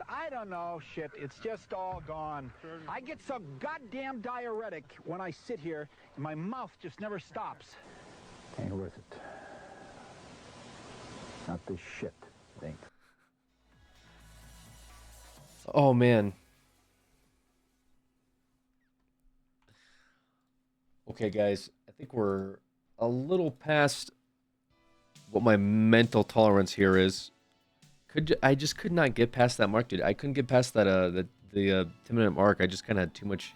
I don't know, shit. It's just all gone. I get so goddamn diuretic when I sit here, and my mouth just never stops. Ain't worth it. Not this shit. It ain't. Oh, man. Okay, guys. I think we're a little past what my mental tolerance here is. I just could not get past that mark, dude. I couldn't get past that the 10-minute mark. I just kind of had too much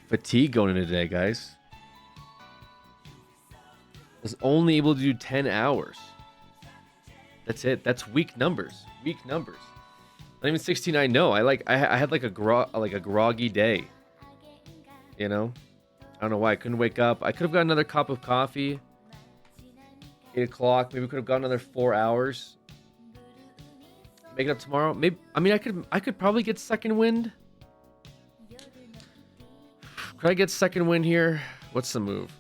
fatigue going into today, guys. I was only able to do 10 hours. That's it. That's weak numbers. Weak numbers. Not even 69. No, I had like a groggy day. You know, I don't know why I couldn't wake up. I could have got another cup of coffee. 8 o'clock. Maybe we could have got another 4 hours. Make it up tomorrow. Maybe. I mean, I could probably get second wind. Could I get second wind here? What's the move?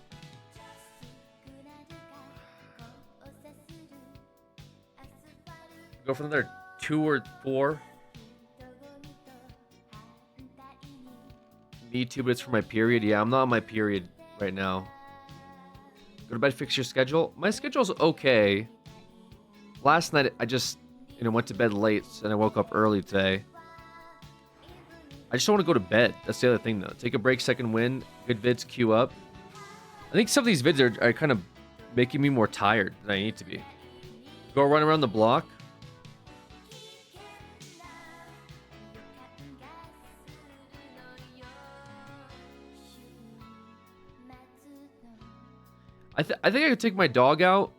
Go for another 2 or 4. Me too, but it's for my period. Yeah, I'm not on my period right now. Go to bed, fix your schedule. My schedule's okay. Last night, I just, went to bed late, and I woke up early today. I just don't want to go to bed. That's the other thing, though. Take a break, second win. Good vids, queue up. I think some of these vids are kind of making me more tired than I need to be. Go run around the block. I think I could take my dog out,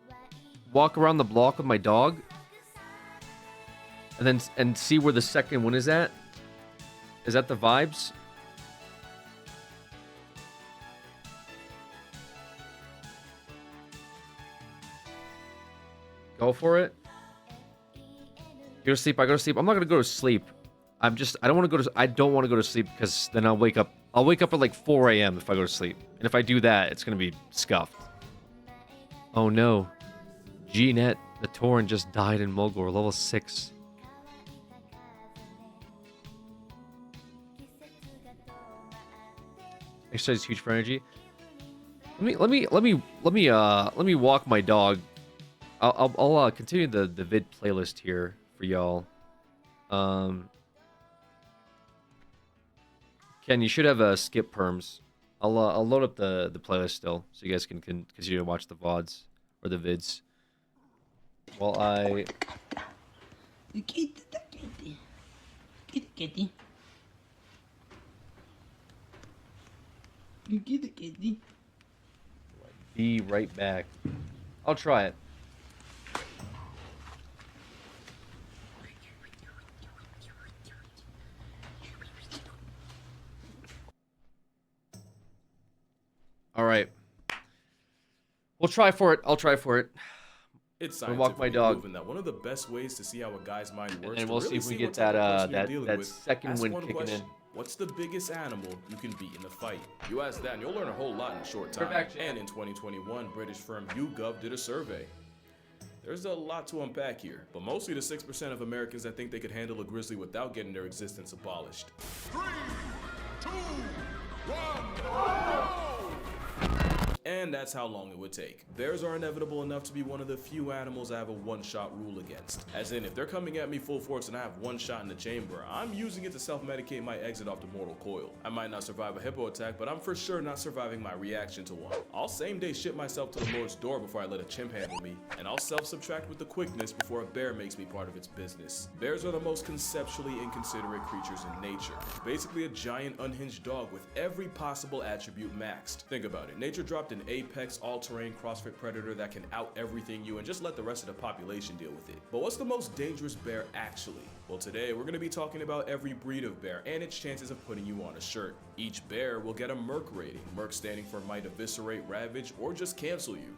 walk around the block with my dog, and see where the second one is at. Is that the vibes? Go for it. Go to sleep. I go to sleep. I'm not gonna go to sleep. I don't want to go to. I don't want to go to sleep because then I'll wake up. I'll wake up at like 4 a.m. if I go to sleep. And if I do that, it's gonna be scuffed. Oh no. G-Net, the Torrent just died in Mulgore, level 6. Exercise is huge for energy. Let me walk my dog. I'll continue the vid playlist here for y'all. Ken, you should have skip perms. I'll load up the playlist still, so you guys can continue to watch the VODs or the vids. While I... Kitty. Be right back. I'll try it. All right. We'll try for it. I'll try for it. It's scientifically walk my dog. proven that one of the best ways to see how a guy's mind works, And we'll to see really if we see get what type of person that you're dealing that with, second ask wind one kicking question. in. What's the biggest animal you can beat in a fight? You ask that and you'll learn a whole lot in a short time. back, And in 2021, British firm YouGov did a survey. There's a lot to unpack here, but mostly the 6% of Americans that think they could handle a grizzly without getting their existence abolished. 3, 2, 1, and that's how long it would take. Bears are inevitable enough to be one of the few animals I have a one-shot rule against. As in, if they're coming at me full force and I have one shot in the chamber, I'm using it to self-medicate my exit off the mortal coil. I might not survive a hippo attack, but I'm for sure not surviving my reaction to one. I'll same-day ship myself to the Lord's door before I let a chimp handle me, and I'll self-subtract with the quickness before a bear makes me part of its business. Bears are the most conceptually inconsiderate creatures in nature. Basically a giant unhinged dog with every possible attribute maxed. Think about it. Nature dropped an apex, all-terrain CrossFit predator that can out everything you and just let the rest of the population deal with it. But what's the most dangerous bear actually? Well, today we're going to be talking about every breed of bear and its chances of putting you on a shirt. Each bear will get a Merc rating, Merc standing for might eviscerate, ravage, or just cancel you.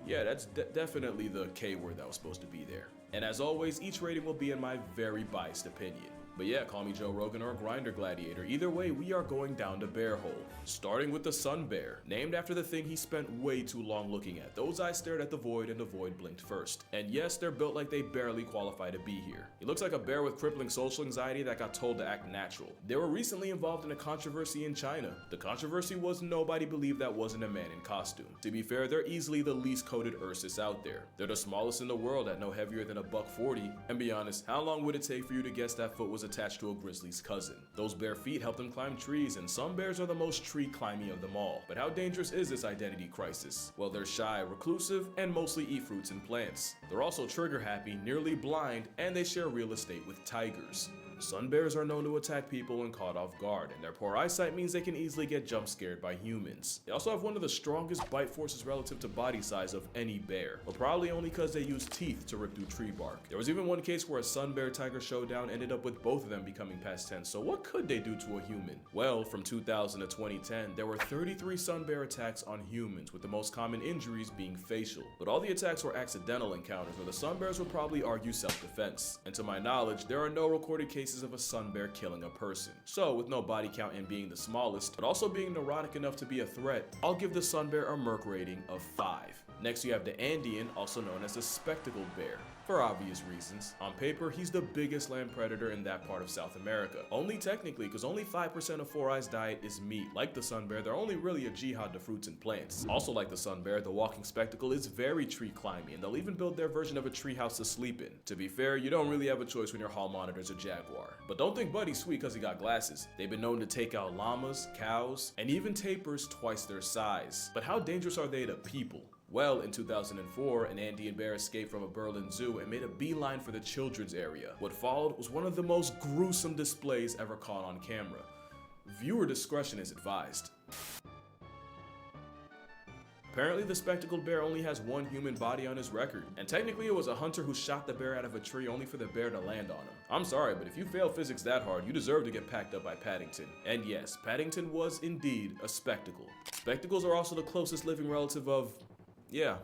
Yeah, that's definitely the K word that was supposed to be there. And as always, each rating will be in my very biased opinion. But yeah, call me Joe Rogan or a grinder gladiator. Either way, we are going down the bear hole. Starting with the sun bear, named after the thing he spent way too long looking at. Those eyes stared at the void and the void blinked first. And yes, they're built like they barely qualify to be here. He looks like a bear with crippling social anxiety that got told to act natural. They were recently involved in a controversy in China. The controversy was nobody believed that wasn't a man in costume. To be fair, they're easily the least coated Ursus out there. They're the smallest in the world at no heavier than $140. And be honest, how long would it take for you to guess that foot was attached to a grizzly's cousin? Those bare feet help them climb trees, and some bears are the most tree climbing of them all. But how dangerous is this identity crisis? Well, they're shy, reclusive, and mostly eat fruits and plants. They're also trigger happy, nearly blind, and they share real estate with tigers. Sun bears are known to attack people when caught off guard, and their poor eyesight means they can easily get jump scared by humans. They also have one of the strongest bite forces relative to body size of any bear, but probably only because they use teeth to rip through tree bark. There was even one case where a sun bear tiger showdown ended up with both of them becoming past tense, so what could they do to a human? Well, from 2000 to 2010, there were 33 sun bear attacks on humans, with the most common injuries being facial. But all the attacks were accidental encounters where the sun bears would probably argue self-defense. And to my knowledge, there are no recorded cases of a sun bear killing a person. So, with no body count and being the smallest, but also being neurotic enough to be a threat, I'll give the sun bear a Merc rating of 5. Next, you have the Andean, also known as the spectacled bear. For obvious reasons. On paper, he's the biggest land predator in that part of South America. Only technically, because only 5% of Four Eyes' diet is meat. Like the sun bear, they're only really a jihad to fruits and plants. Also like the sun bear, the walking spectacle is very tree climbing, and they'll even build their version of a treehouse to sleep in. To be fair, you don't really have a choice when your hall monitor's a jaguar. But don't think Buddy's sweet because he got glasses. They've been known to take out llamas, cows, and even tapirs twice their size. But how dangerous are they to people? Well, in 2004, an Andean bear escaped from a Berlin zoo and made a beeline for the children's area. What followed was one of the most gruesome displays ever caught on camera. Viewer discretion is advised. Apparently, the spectacled bear only has one human body on his record, and technically it was a hunter who shot the bear out of a tree only for the bear to land on him. I'm sorry, but if you fail physics that hard, you deserve to get packed up by Paddington. And yes, Paddington was indeed a spectacle. Spectacles are also the closest living relative of, yeah,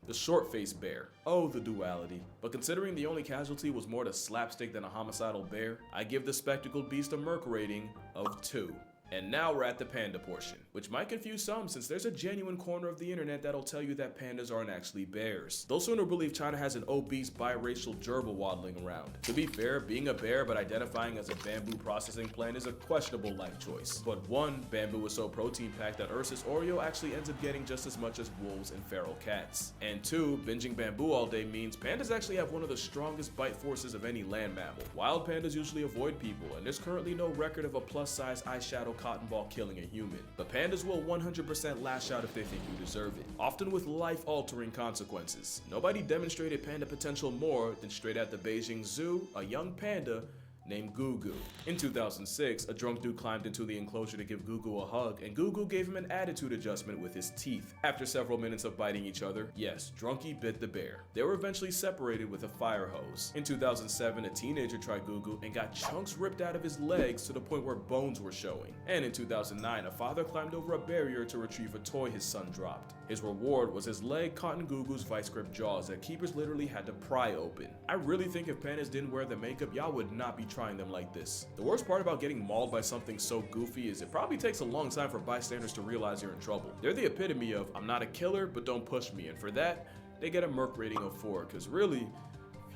the short-faced bear. Oh, the duality. But considering the only casualty was more the slapstick than a homicidal bear, I give the spectacled beast a Merc rating of 2. And now we're at the panda portion, which might confuse some since there's a genuine corner of the internet that'll tell you that pandas aren't actually bears. They'll sooner believe China has an obese biracial gerbil waddling around. To be fair, being a bear but identifying as a bamboo processing plant is a questionable life choice. But one, bamboo is so protein packed that Ursus Oreo actually ends up getting just as much as wolves and feral cats. And two, binging bamboo all day means pandas actually have one of the strongest bite forces of any land mammal. Wild pandas usually avoid people, and there's currently no record of a plus-size eyeshadow cotton ball killing a human. But pandas will 100% lash out if they think you deserve it, often with life-altering consequences. Nobody demonstrated panda potential more than straight at the Beijing Zoo, a young panda named Gugu. In 2006, a drunk dude climbed into the enclosure to give Gugu a hug, and Gugu gave him an attitude adjustment with his teeth. After several minutes of biting each other, yes, Drunky bit the bear. They were eventually separated with a fire hose. In 2007, a teenager tried Gugu and got chunks ripped out of his legs to the point where bones were showing. And in 2009, a father climbed over a barrier to retrieve a toy his son dropped. His reward was his leg caught in Gugu's vice-grip jaws that keepers literally had to pry open. I really think if pandas didn't wear the makeup, y'all would not be trying them like this. The worst part about getting mauled by something so goofy is it probably takes a long time for bystanders to realize you're in trouble. They're the epitome of, I'm not a killer, but don't push me, and for that, they get a Merc rating of 4, because really,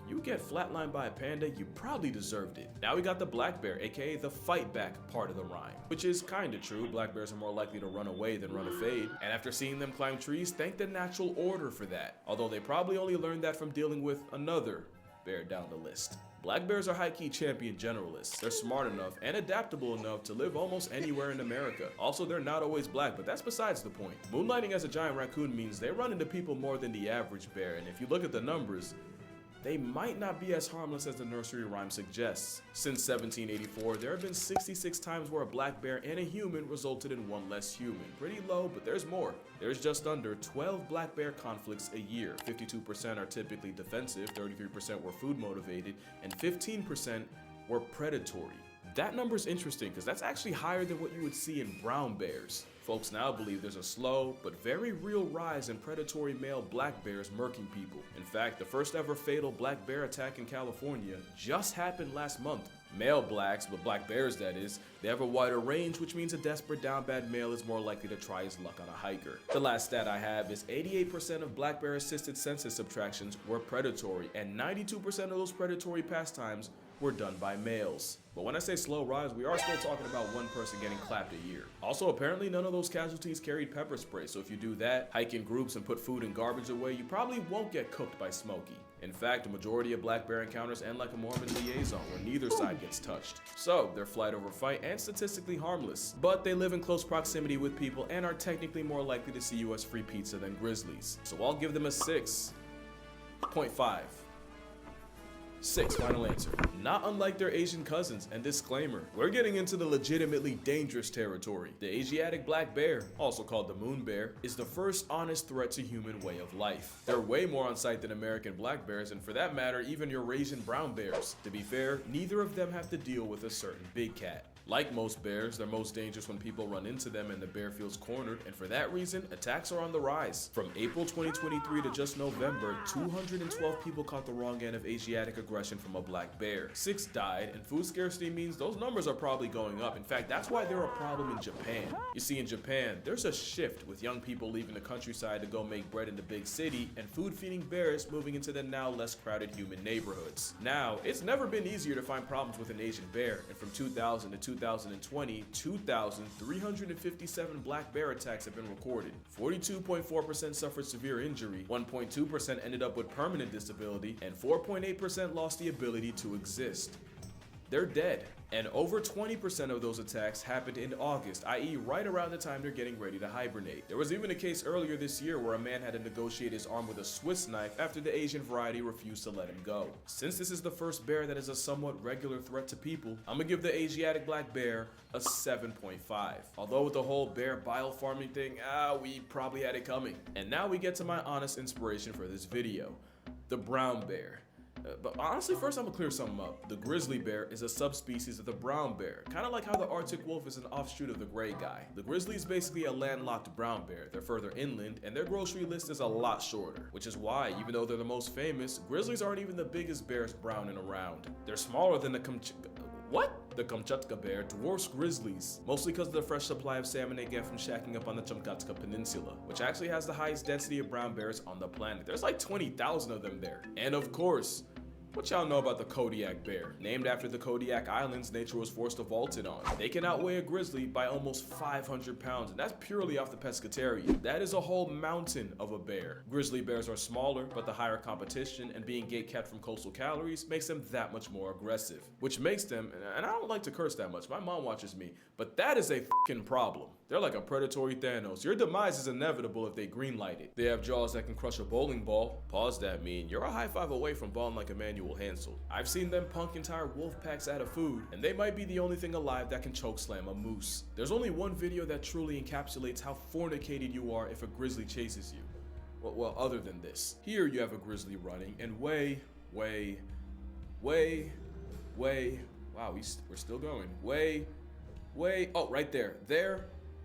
if you get flatlined by a panda, you probably deserved it. Now we got the black bear, aka the fight back part of the rhyme. Which is kinda true, black bears are more likely to run away than run a fade. And after seeing them climb trees, thank the natural order for that. Although they probably only learned that from dealing with another bear down the list. Black bears are high-key champion generalists. They're smart enough and adaptable enough to live almost anywhere in America. Also, they're not always black, but that's besides the point. Moonlighting as a giant raccoon means they run into people more than the average bear, and if you look at the numbers, they might not be as harmless as the nursery rhyme suggests. Since 1784, there have been 66 times where a black bear and a human resulted in one less human. Pretty low, but there's more. There's just under 12 black bear conflicts a year. 52% are typically defensive, 33% were food motivated, and 15% were predatory. That number is interesting because that's actually higher than what you would see in brown bears. Folks now believe there's a slow but very real rise in predatory male black bears murking people. In fact, the first ever fatal black bear attack in California just happened last month. Male blacks, but black bears that is, they have a wider range, which means a desperate down bad male is more likely to try his luck on a hiker. The last stat I have is 88% of black bear assisted census subtractions were predatory, and 92% of those predatory pastimes were done by males. But when I say slow rise, we are still talking about one person getting clapped a year. Also, apparently none of those casualties carried pepper spray, so if you do that, hike in groups and put food and garbage away, you probably won't get cooked by Smokey. In fact, the majority of black bear encounters end like a Mormon liaison, where neither side gets touched. So, they're flight over fight and statistically harmless. But they live in close proximity with people and are technically more likely to see you as free pizza than grizzlies. So I'll give them a 6.5. 6, final answer. Not unlike their Asian cousins, and disclaimer, we're getting into the legitimately dangerous territory. The Asiatic black bear, also called the moon bear, is the first honest threat to human way of life. They're way more on sight than American black bears, and for that matter, even Eurasian brown bears. To be fair, neither of them have to deal with a certain big cat. Like most bears, they're most dangerous when people run into them and the bear feels cornered, and for that reason, attacks are on the rise. From April 2023 to just November, 212 people caught the wrong end of Asiatic aggression from a black bear. 6 died, and food scarcity means those numbers are probably going up. In fact, that's why they're a problem in Japan. You see, in Japan, there's a shift with young people leaving the countryside to go make bread in the big city, and food-feeding bears moving into the now less crowded human neighborhoods. Now, it's never been easier to find problems with an Asian bear, and from 2000 to 2020, 2,357 black bear attacks have been recorded. 42.4% suffered severe injury, 1.2% ended up with permanent disability, and 4.8% lost the ability to exist. They're dead. And over 20% of those attacks happened in August, i.e. right around the time they're getting ready to hibernate. There was even a case earlier this year where a man had to negotiate his arm with a Swiss knife after the Asian variety refused to let him go. Since this is the first bear that is a somewhat regular threat to people, I'm gonna give the Asiatic black bear a 7.5. Although with the whole bear bile farming thing, we probably had it coming. And now we get to my honest inspiration for this video, the brown bear. But honestly, first I'm gonna clear something up. The grizzly bear is a subspecies of the brown bear, kind of like how the Arctic wolf is an offshoot of the gray guy. The grizzly is basically a landlocked brown bear. They're further inland, and their grocery list is a lot shorter, which is why, even though they're the most famous, grizzlies aren't even the biggest bears brown and around. They're smaller than the Kamchatka bear dwarfs grizzlies, mostly because of the fresh supply of salmon they get from shacking up on the Kamchatka Peninsula, which actually has the highest density of brown bears on the planet. There's like 20,000 of them there. And of course, what y'all know about the Kodiak bear? Named after the Kodiak Islands nature was forced to vault in on. They can outweigh a grizzly by almost 500 pounds, and that's purely off the pescatarian. That is a whole mountain of a bear. Grizzly bears are smaller, but the higher competition and being gate-kept from coastal calories makes them that much more aggressive. Which makes them, and I don't like to curse that much, my mom watches me, but that is a fucking problem. They're like a predatory Thanos. Your demise is inevitable if they greenlight it. They have jaws that can crush a bowling ball. Pause that mean. You're a high five away from balling like Emmanuel Hansel. I've seen them punk entire wolf packs out of food, and they might be the only thing alive that can choke slam a moose. There's only one video that truly encapsulates how fornicated you are if a grizzly chases you. Well, other than this. Here you have a grizzly running, and wow, we're still going. Oh, right there.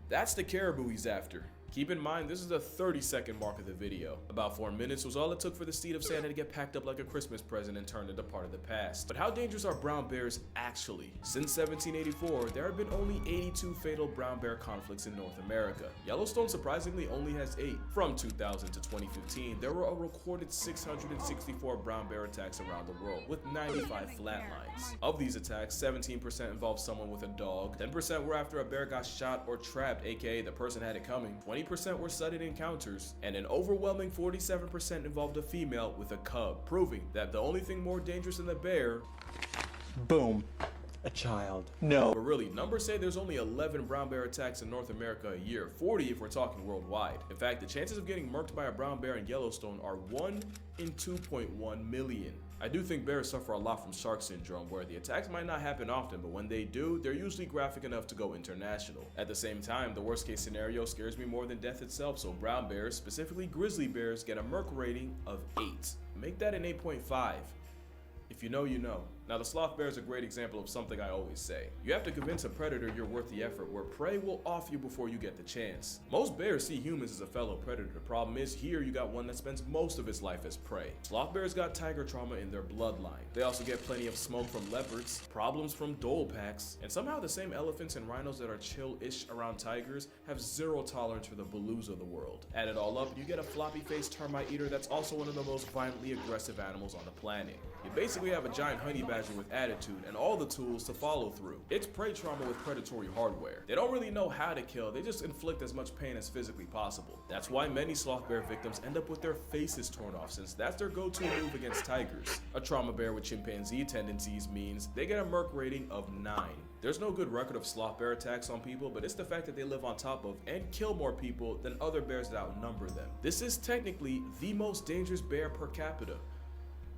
That's the caribou he's after. Keep in mind, this is the 30-second mark of the video. About 4 minutes was all it took for the steed of Santa to get packed up like a Christmas present and turned into part of the past. But how dangerous are brown bears actually? Since 1784, there have been only 82 fatal brown bear conflicts in North America. Yellowstone surprisingly only has 8. From 2000 to 2015, there were a recorded 664 brown bear attacks around the world, with 95 flatlines. Of these attacks, 17% involved someone with a dog, 10% were after a bear got shot or trapped, aka the person had it coming, 20% were sudden encounters, and an overwhelming 47% involved a female with a cub, proving that the only thing more dangerous than the bear, boom, a child. No. But really, numbers say there's only 11 brown bear attacks in North America a year, 40 if we're talking worldwide. In fact, the chances of getting murked by a brown bear in Yellowstone are 1 in 2.1 million. I do think bears suffer a lot from shark syndrome, where the attacks might not happen often, but when they do, they're usually graphic enough to go international. At the same time, the worst case scenario scares me more than death itself, so brown bears, specifically grizzly bears, get a merc rating of 8. Make that an 8.5. If you know, you know. Now, the sloth bear is a great example of something I always say. You have to convince a predator you're worth the effort, where prey will off you before you get the chance. Most bears see humans as a fellow predator. The problem is here you got one that spends most of its life as prey. Sloth bears got tiger trauma in their bloodline. They also get plenty of smoke from leopards, problems from dhole packs, and somehow the same elephants and rhinos that are chill-ish around tigers have zero tolerance for the baloos of the world. Add it all up, you get a floppy-faced termite eater that's also one of the most violently aggressive animals on the planet. You basically have a giant honey badger with attitude and all the tools to follow through. It's prey trauma with predatory hardware. They don't really know how to kill, they just inflict as much pain as physically possible. That's why many sloth bear victims end up with their faces torn off, since that's their go-to move against tigers. A trauma bear with chimpanzee tendencies means they get a Merc rating of 9. There's no good record of sloth bear attacks on people, but it's the fact that they live on top of and kill more people than other bears that outnumber them. This is technically the most dangerous bear per capita,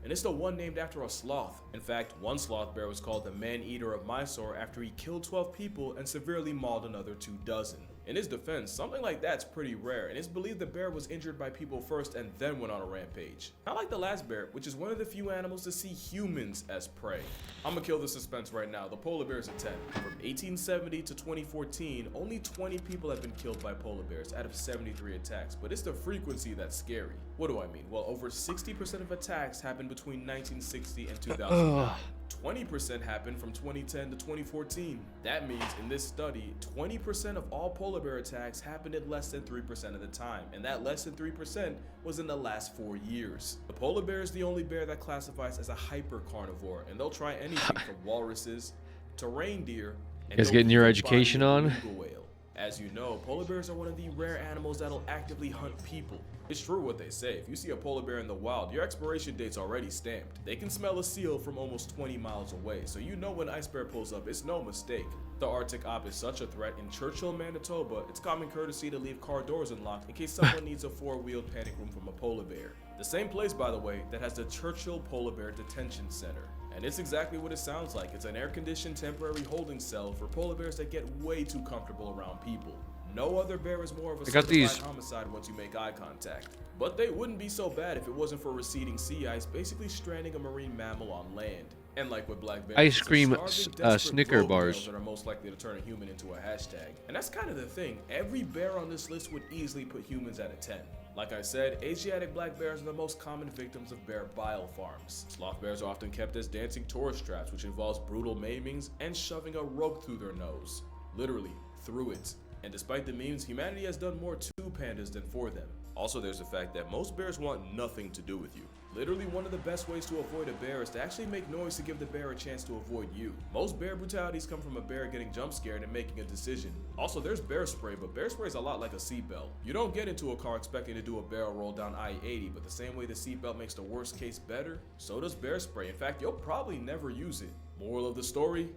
and it's the one named after a sloth. In fact, one sloth bear was called the man-eater of Mysore after he killed 12 people and severely mauled another 24. In his defense, something like that's pretty rare, and it's believed the bear was injured by people first and then went on a rampage. Not like the last bear, which is one of the few animals to see humans as prey. I'ma kill the suspense right now. The polar bear's a 10. From 1870 to 2014, only 20 people have been killed by polar bears out of 73 attacks, but it's the frequency that's scary. What do I mean? Well, over 60% of attacks happened between 1960 and 2009. 20% happened from 2010 to 2014. That means in this study, 20% of all polar bear attacks happened in less than 3% of the time, and that less than 3% was in the last 4 years. The polar bear is the only bear that classifies as a hyper carnivore, and they'll try anything from walruses to reindeer. And You guys getting your education on? Whale. As you know, polar bears are one of the rare animals that'll actively hunt people. It's true what they say, if you see a polar bear in the wild, your expiration date's already stamped. They can smell a seal from almost 20 miles away, so you know when ice bear pulls up, it's no mistake. The Arctic op is such a threat. In Churchill, Manitoba, it's common courtesy to leave car doors unlocked in case someone needs a 4-wheeled panic room from a polar bear. The same place, by the way, that has the Churchill Polar Bear Detention Center. And it's exactly what it sounds like. It's an air-conditioned temporary holding cell for polar bears that get way too comfortable around people. No other bear is more of a certified homicide once you make eye contact. But they wouldn't be so bad if it wasn't for receding sea ice, basically stranding a marine mammal on land. And like with black bears, ice cream Snicker bars that are most likely to turn a human into a hashtag. And that's kind of the thing. Every bear on this list would easily put humans at a 10. Like I said, Asiatic black bears are the most common victims of bear bile farms. Sloth bears are often kept as dancing tourist traps, which involves brutal maimings and shoving a rope through their nose. Literally, through it. And despite the memes, humanity has done more to pandas than for them. Also, there's the fact that most bears want nothing to do with you. Literally, one of the best ways to avoid a bear is to actually make noise to give the bear a chance to avoid you. Most bear brutalities come from a bear getting jump scared and making a decision. Also, there's bear spray, but bear spray is a lot like a seatbelt. You don't get into a car expecting to do a barrel roll down I-80, but the same way the seatbelt makes the worst case better, so does bear spray. In fact, you'll probably never use it. Moral of the story?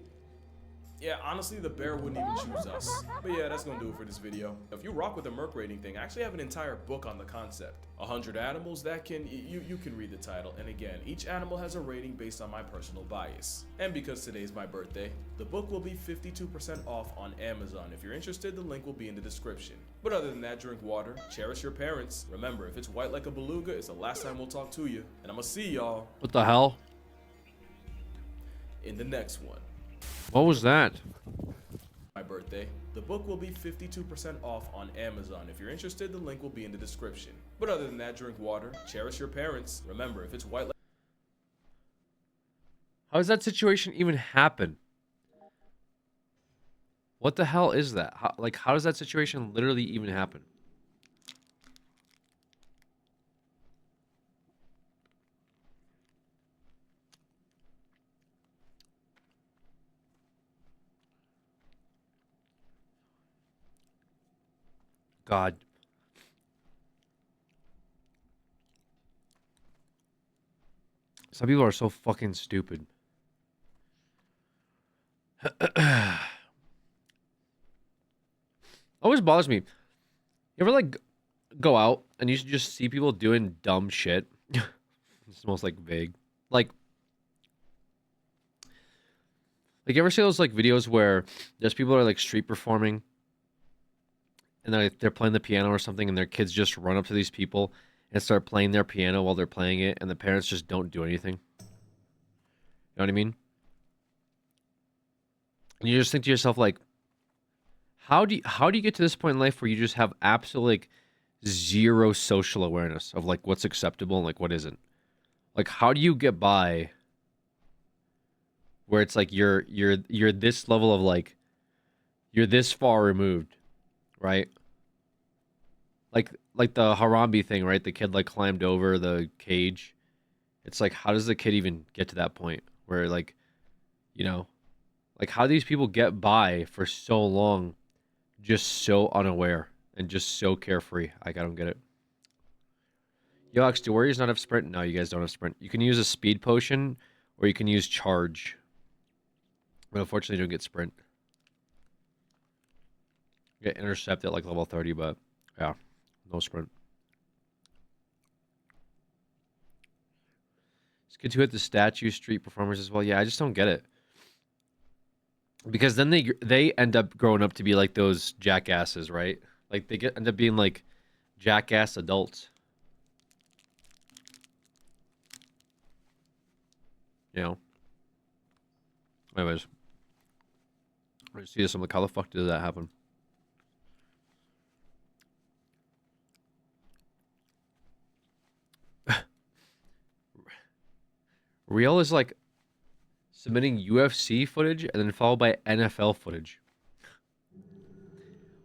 Yeah, honestly, the bear wouldn't even choose us. But yeah, that's gonna do it for this video. If you rock with the Merc rating thing, I actually have an entire book on the concept. 100 animals that can, you can read the title. And again, each animal has a rating based on my personal bias. And because today's my birthday, the book will be 52% off on Amazon. If you're interested, the link will be in the description. But other than that, drink water, cherish your parents. Remember, if it's white like a beluga, it's the last time we'll talk to you. And I'm gonna see y'all. What the hell? In the next one. What was that? My birthday. The book will be 52% off on Amazon. If you're interested, the link will be in the description. But other than that, drink water, cherish your parents. Remember, if it's white like... How does that situation even happen? What the hell is that? How does that situation literally even happen? God. Some people are so fucking stupid. Always bothers me. You ever like go out and you just see people doing dumb shit? It's most like vague. Like you ever see those like videos where there's people that are like street performing and they're playing the piano or something, and their kids just run up to these people and start playing their piano while they're playing it, and the parents just don't do anything? You know what I mean? And you just think to yourself, like, how do you get to this point in life where you just have absolute like zero social awareness of like what's acceptable and like what isn't? Like, how do you get by where it's like you're this level of like you're this far removed, right? Like the Harambe thing, right? The kid like climbed over the cage. It's like, how does the kid even get to that point where like, you know, like how these people get by for so long, just so unaware and just so carefree? Like, I don't get it. Yo, Alex, do Warriors not have sprint? No, you guys don't have sprint. You can use a speed potion or you can use charge. But unfortunately, you don't get sprint. You get intercept at like level 30, but yeah, no sprint. It's good to hit the statue street performers as well. Yeah, I just don't get it. Because then they end up growing up to be like those jackasses, right? Like they end up being like jackass adults. You know. Anyways, I see this. I'm like, how the fuck did that happen? Real is like submitting UFC footage and then followed by NFL footage.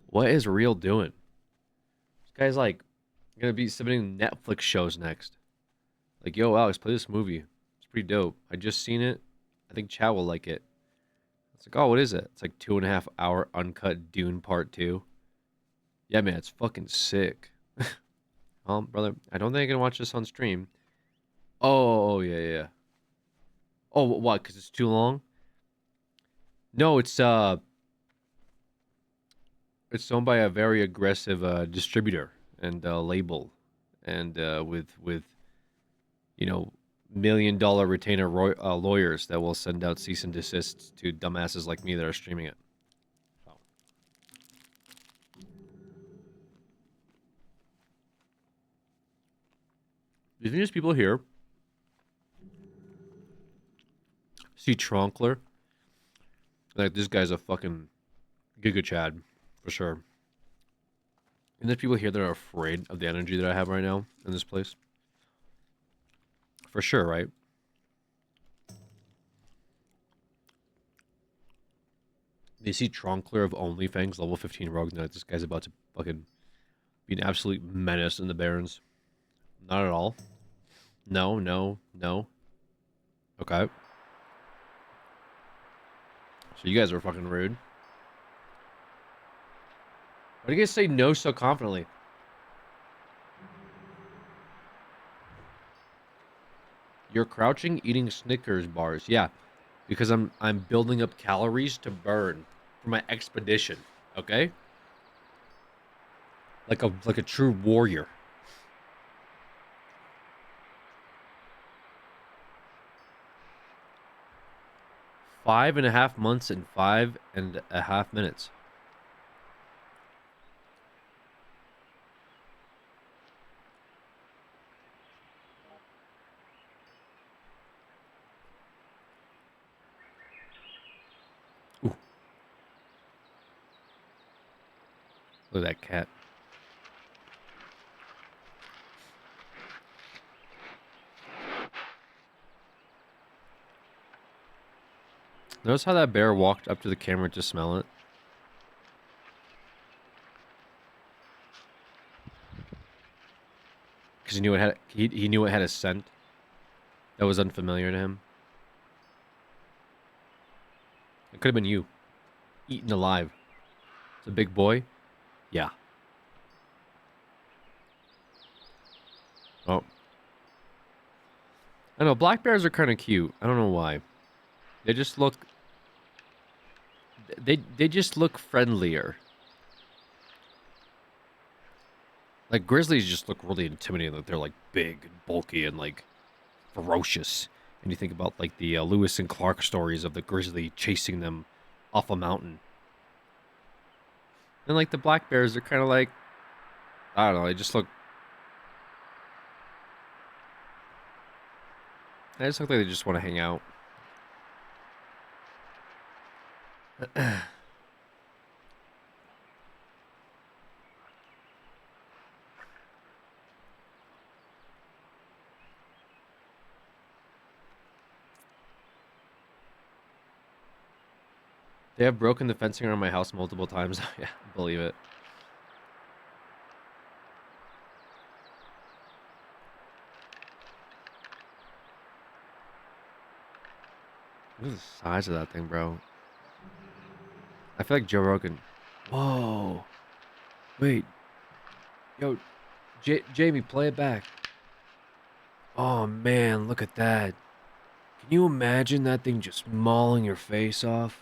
What is Real doing? This guy's like gonna be submitting Netflix shows next. Like, yo, Alex, play this movie. It's pretty dope. I just seen it. I think Chad will like it. It's like, oh, what is it? It's like 2.5 hour uncut Dune Part 2. Yeah, man, it's fucking sick. Brother, I don't think I can watch this on stream. Oh, yeah, yeah. Oh, what? Because it's too long? No, it's owned by a very aggressive distributor and label, and with you know $1 million retainer lawyers that will send out cease and desists to dumbasses like me that are streaming it. So. Do you think there's people here? See Tronkler? Like, this guy's a fucking Giga Chad, for sure. And there's people here that are afraid of the energy that I have right now in this place. For sure, right? They see Tronkler of OnlyFans, level 15 rogue, and this guy's about to fucking be an absolute menace in the Barrens. Not at all. No, no, no. Okay. So you guys are fucking rude. Why do you guys say no so confidently? You're crouching eating Snickers bars. Yeah, because I'm building up calories to burn for my expedition. Okay? Like a true warrior. Five and a half months and 5.5 minutes. Ooh. Look at that cat. Notice how that bear walked up to the camera to smell it? Because he knew it had he knew it had a scent that was unfamiliar to him. It could have been you, eaten alive. It's a big boy. Yeah. Oh. I know black bears are kind of cute. I don't know why. They just look. They just look friendlier. Like grizzlies just look really intimidating. Like they're like big and bulky and like ferocious. And you think about like the Lewis and Clark stories of the grizzly chasing them off a mountain. And like the black bears are kind of like, I don't know. They just look. They just look like they just want to hang out. They have broken the fencing around my house multiple times. Yeah, believe it. Look at the size of that thing, bro. I feel like Joe Rogan. Whoa. Wait. Yo, Jamie, play it back. Oh, man, look at that. Can you imagine that thing just mauling your face off?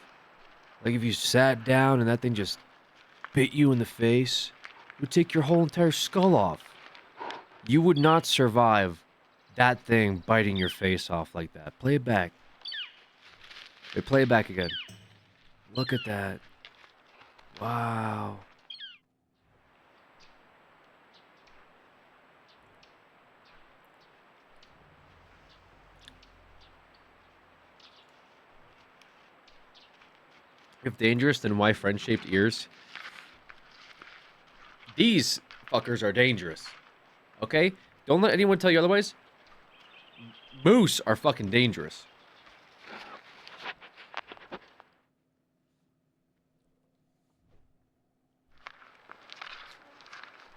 Like if you sat down and that thing just bit you in the face, it would take your whole entire skull off. You would not survive that thing biting your face off like that. Play it back. Wait, play it back again. Look at that. Wow. If dangerous, then why friend-shaped ears? These fuckers are dangerous. Okay? Don't let anyone tell you otherwise. Moose are fucking dangerous.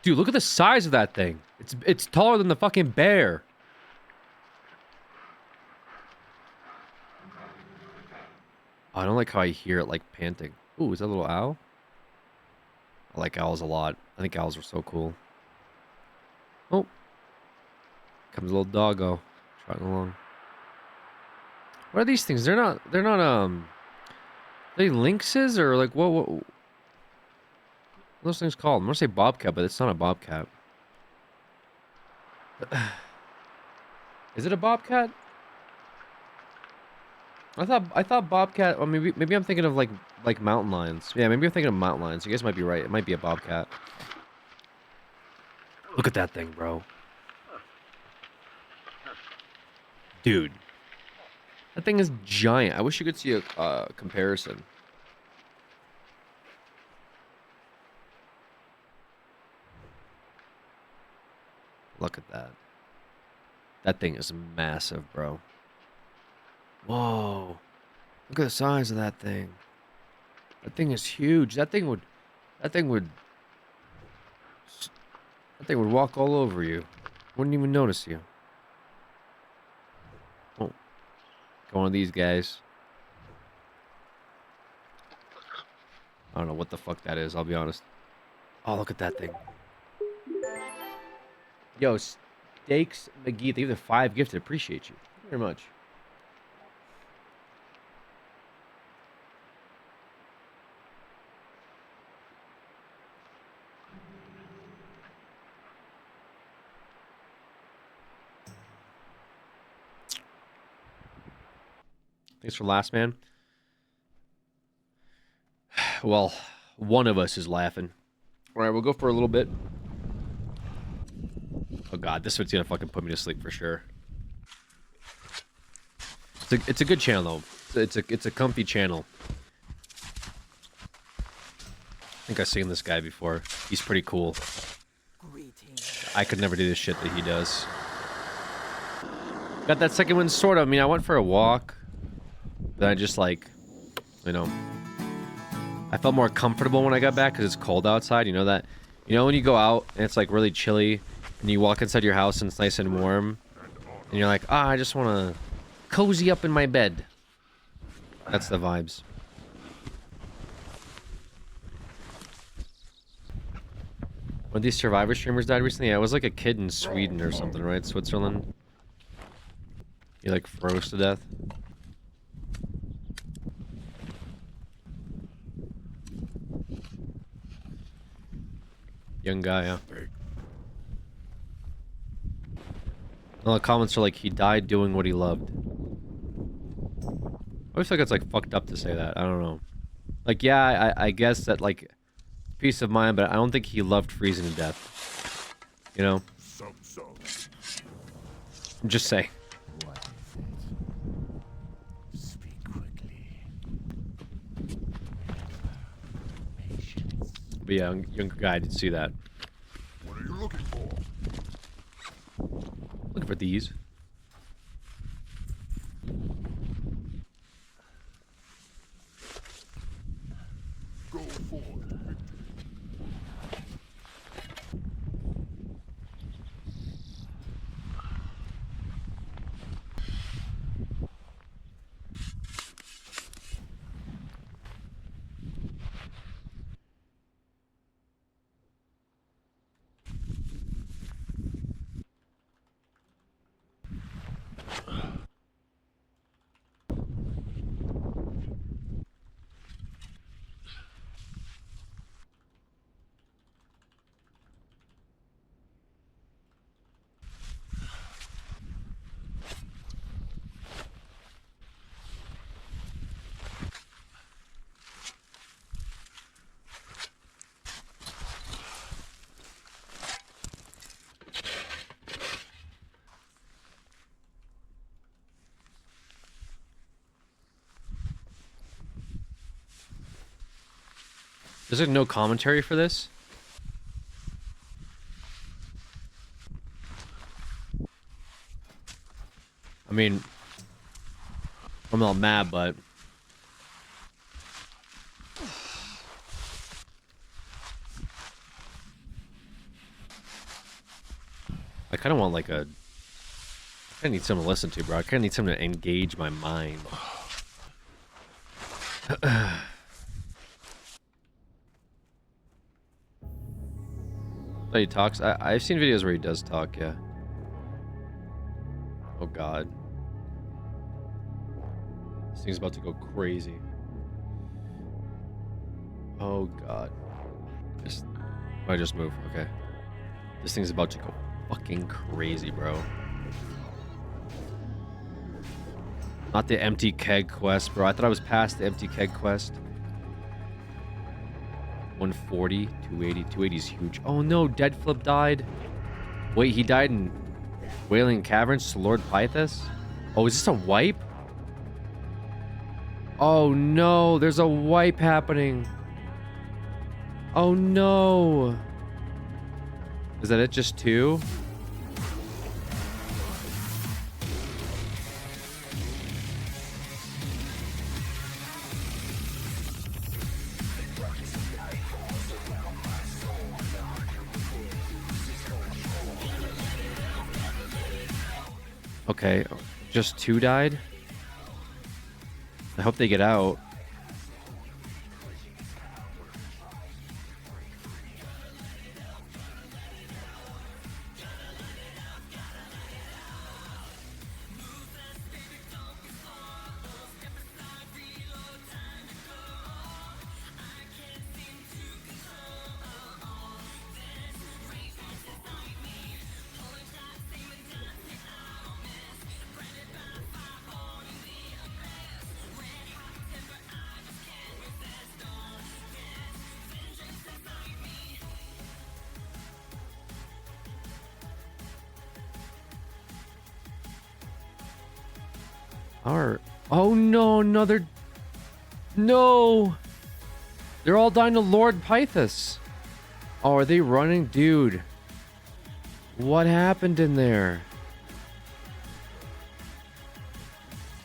Dude, look at the size of that thing. It's taller than the fucking bear. Oh, I don't like how I hear it like panting. Ooh, is that a little owl? I like owls a lot. I think owls are so cool. Oh. Comes a little doggo. Trotting along. What are these things? They're not are they lynxes or like what are those things called? I'm gonna say bobcat, but it's not a bobcat. Is it a bobcat? I thought bobcat. Or maybe I'm thinking of like mountain lions. Yeah, maybe I'm thinking of mountain lions. You guys might be right. It might be a bobcat. Look at that thing, bro. Dude, that thing is giant. I wish you could see a comparison. Look at that. That thing is massive, bro. Whoa. Look at the size of that thing. That thing is huge. That thing would walk all over you. Wouldn't even notice you. Oh. Go on these guys. I don't know what the fuck that is, I'll be honest. Oh, look at that thing. Yo, Steaks McGee, thank you for the 5 gifted. Appreciate you. Thank you very much. Thanks for last man. Well, one of us is laughing. All right, we'll go for a little bit. Oh god, this one's gonna fucking put me to sleep for sure. It's a good channel though. It's a comfy channel. I think I've seen this guy before. He's pretty cool. I could never do this shit that he does. Got that second one sort of. I mean, I went for a walk. Then I just like, you know, I felt more comfortable when I got back because it's cold outside. You know that, you know when you go out and it's like really chilly and you walk inside your house and it's nice and warm and you're like, ah, I just want to cozy up in my bed. That's the vibes. One of these Survivor streamers died recently. Yeah, it was like a kid in Sweden or something, right? Switzerland. He like froze to death. Young guy, yeah. All the comments are like, he died doing what he loved. I always feel like it's like fucked up to say that. I don't know. Like, yeah, I guess that like peace of mind, but I don't think he loved freezing to death. You know? I'm just saying. But yeah, younger guy didn't see that. What are you looking for? Looking for these. Go forward. Is there no commentary for this? I mean, I'm not mad, but I kind of want like a. I need something to listen to, bro. I kind of need something to engage my mind. Oh, he talks. I've seen videos where he does talk. Yeah. Oh God. This thing's about to go crazy. Oh God. I just move. Okay. This thing's about to go fucking crazy, bro. Not the empty keg quest, bro. I thought I was past the empty keg quest. 140, 280. 280 is huge. Oh no, Dead Flip died. Wait, he died in Wailing Caverns to Lord Pythos? Oh, is this a wipe? Oh no, there's a wipe happening. Oh no. Is that it? Just two? Okay, just two died? I hope they get out. Oh no, another. No! They're all dying to Lord Pythos. Oh, are they running? Dude. What happened in there?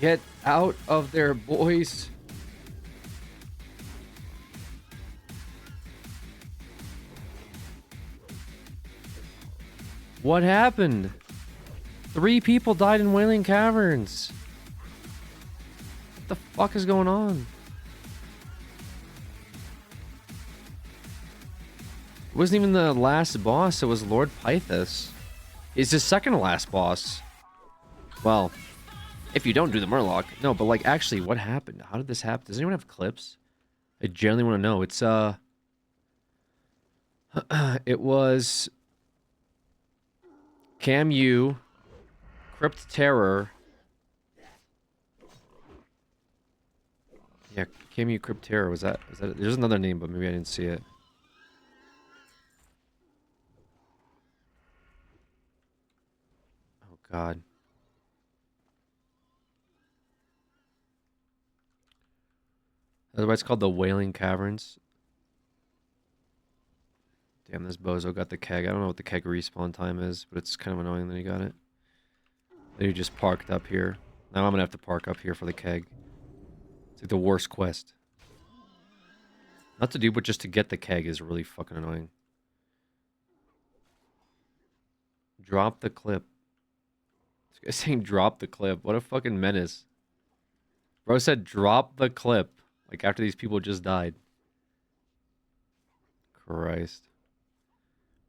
Get out of there, boys. What happened? 3 people died in Wailing Caverns. What the fuck is going on? It wasn't even the last boss, it was Lord Pythos. It's his second to last boss. Well, if you don't do the Murloc. No, but like actually, what happened? How did this happen? Does anyone have clips? I genuinely want to know. It's it was Camu, Crypt Terror. Yeah, Camu Crypt Terror. Was that it? There's another name, but maybe I didn't see it. Oh God. That's why it's called the Wailing Caverns. Damn, this bozo got the keg. I don't know what the keg respawn time is, but it's kind of annoying that he got it. Then he just parked up here. Now I'm gonna have to park up here for the keg. It's like the worst quest. Not to do, but just to get the keg is really fucking annoying. Drop the clip. This guy's saying drop the clip. What a fucking menace. Bro said drop the clip. Like after these people just died. Christ.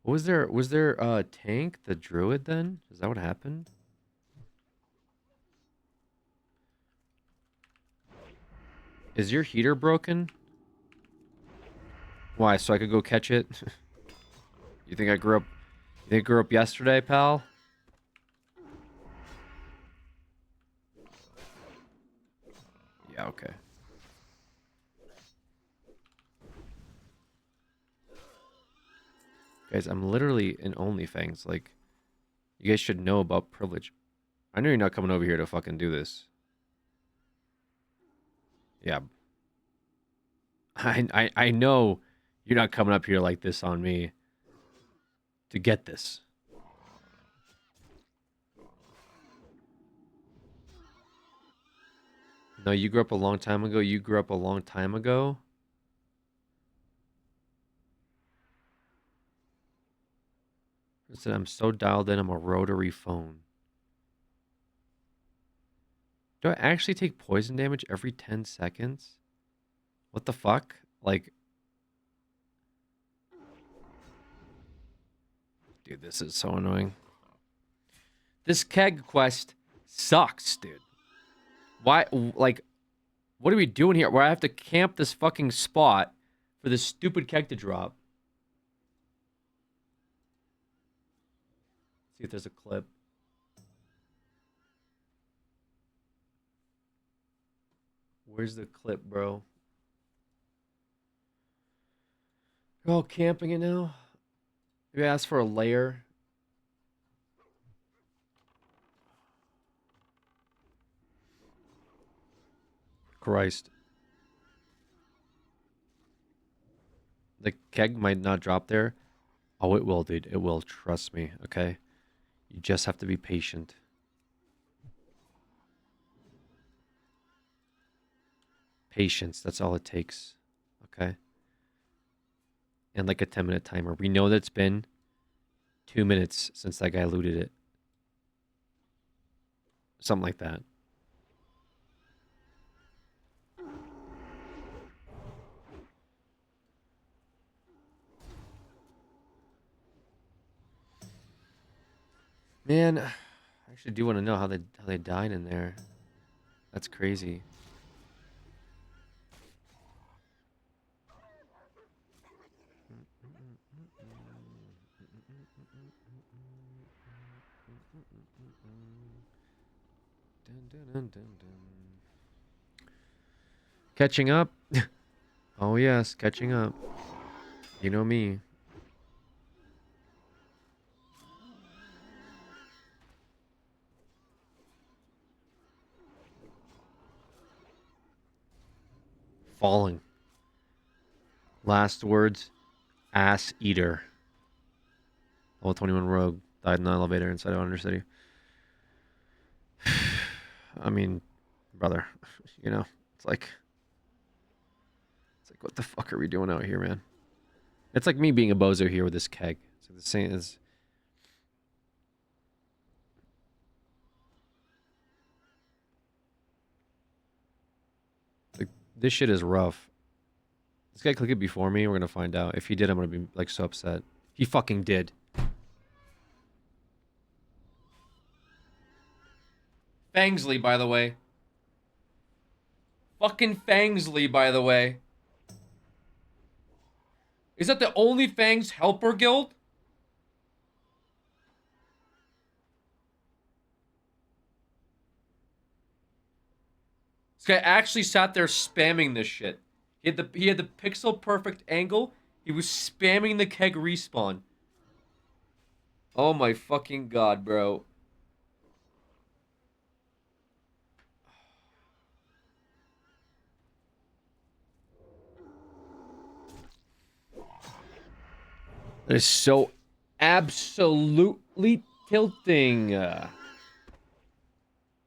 What was there? Was there a tank? The druid then? Is that what happened? Is your heater broken? Why? So I could go catch it? You think I grew up? You think I grew up yesterday, pal? Yeah, okay. Guys, I'm literally in OnlyFans. Like, you guys should know about privilege. I know you're not coming over here to fucking do this. Yeah. I know you're not coming up here like this on me to get this. No, you grew up a long time ago. You grew up a long time ago. I said, I'm so dialed in, I'm a rotary phone. Do I actually take poison damage every 10 seconds? What the fuck? Like... Dude, this is so annoying. This keg quest sucks, dude. Why, like... What are we doing here? Where I have to camp this fucking spot for this stupid keg to drop. See if there's a clip. Where's the clip, bro? You're all camping it now? Maybe ask for a layer. Christ. The keg might not drop there. Oh, it will, dude. It will. Trust me, okay? You just have to be patient. Patience. That's all it takes. Okay? And like a 10-minute timer. We know that it's been 2 minutes since that guy looted it. Something like that. Man, I actually do want to know how they died in there. That's crazy. Catching up? Oh yes, catching up. You know me. Falling. Last words. Ass eater. Level 21 rogue. Died in an elevator inside of Undercity. I mean, brother. You know, it's like what the fuck are we doing out here, man? It's like me being a bozo here with this keg. It's like the same as... Like, this shit is rough. This guy clicked it before me. We're gonna find out. If he did, I'm gonna be like so upset. He fucking did. Fangsley, by the way. Fucking Fangsley, by the way. Is that the only Fangs helper guild? This guy actually sat there spamming this shit. He had the pixel perfect angle. He was spamming the keg respawn. Oh my fucking god, bro. That is so absolutely tilting.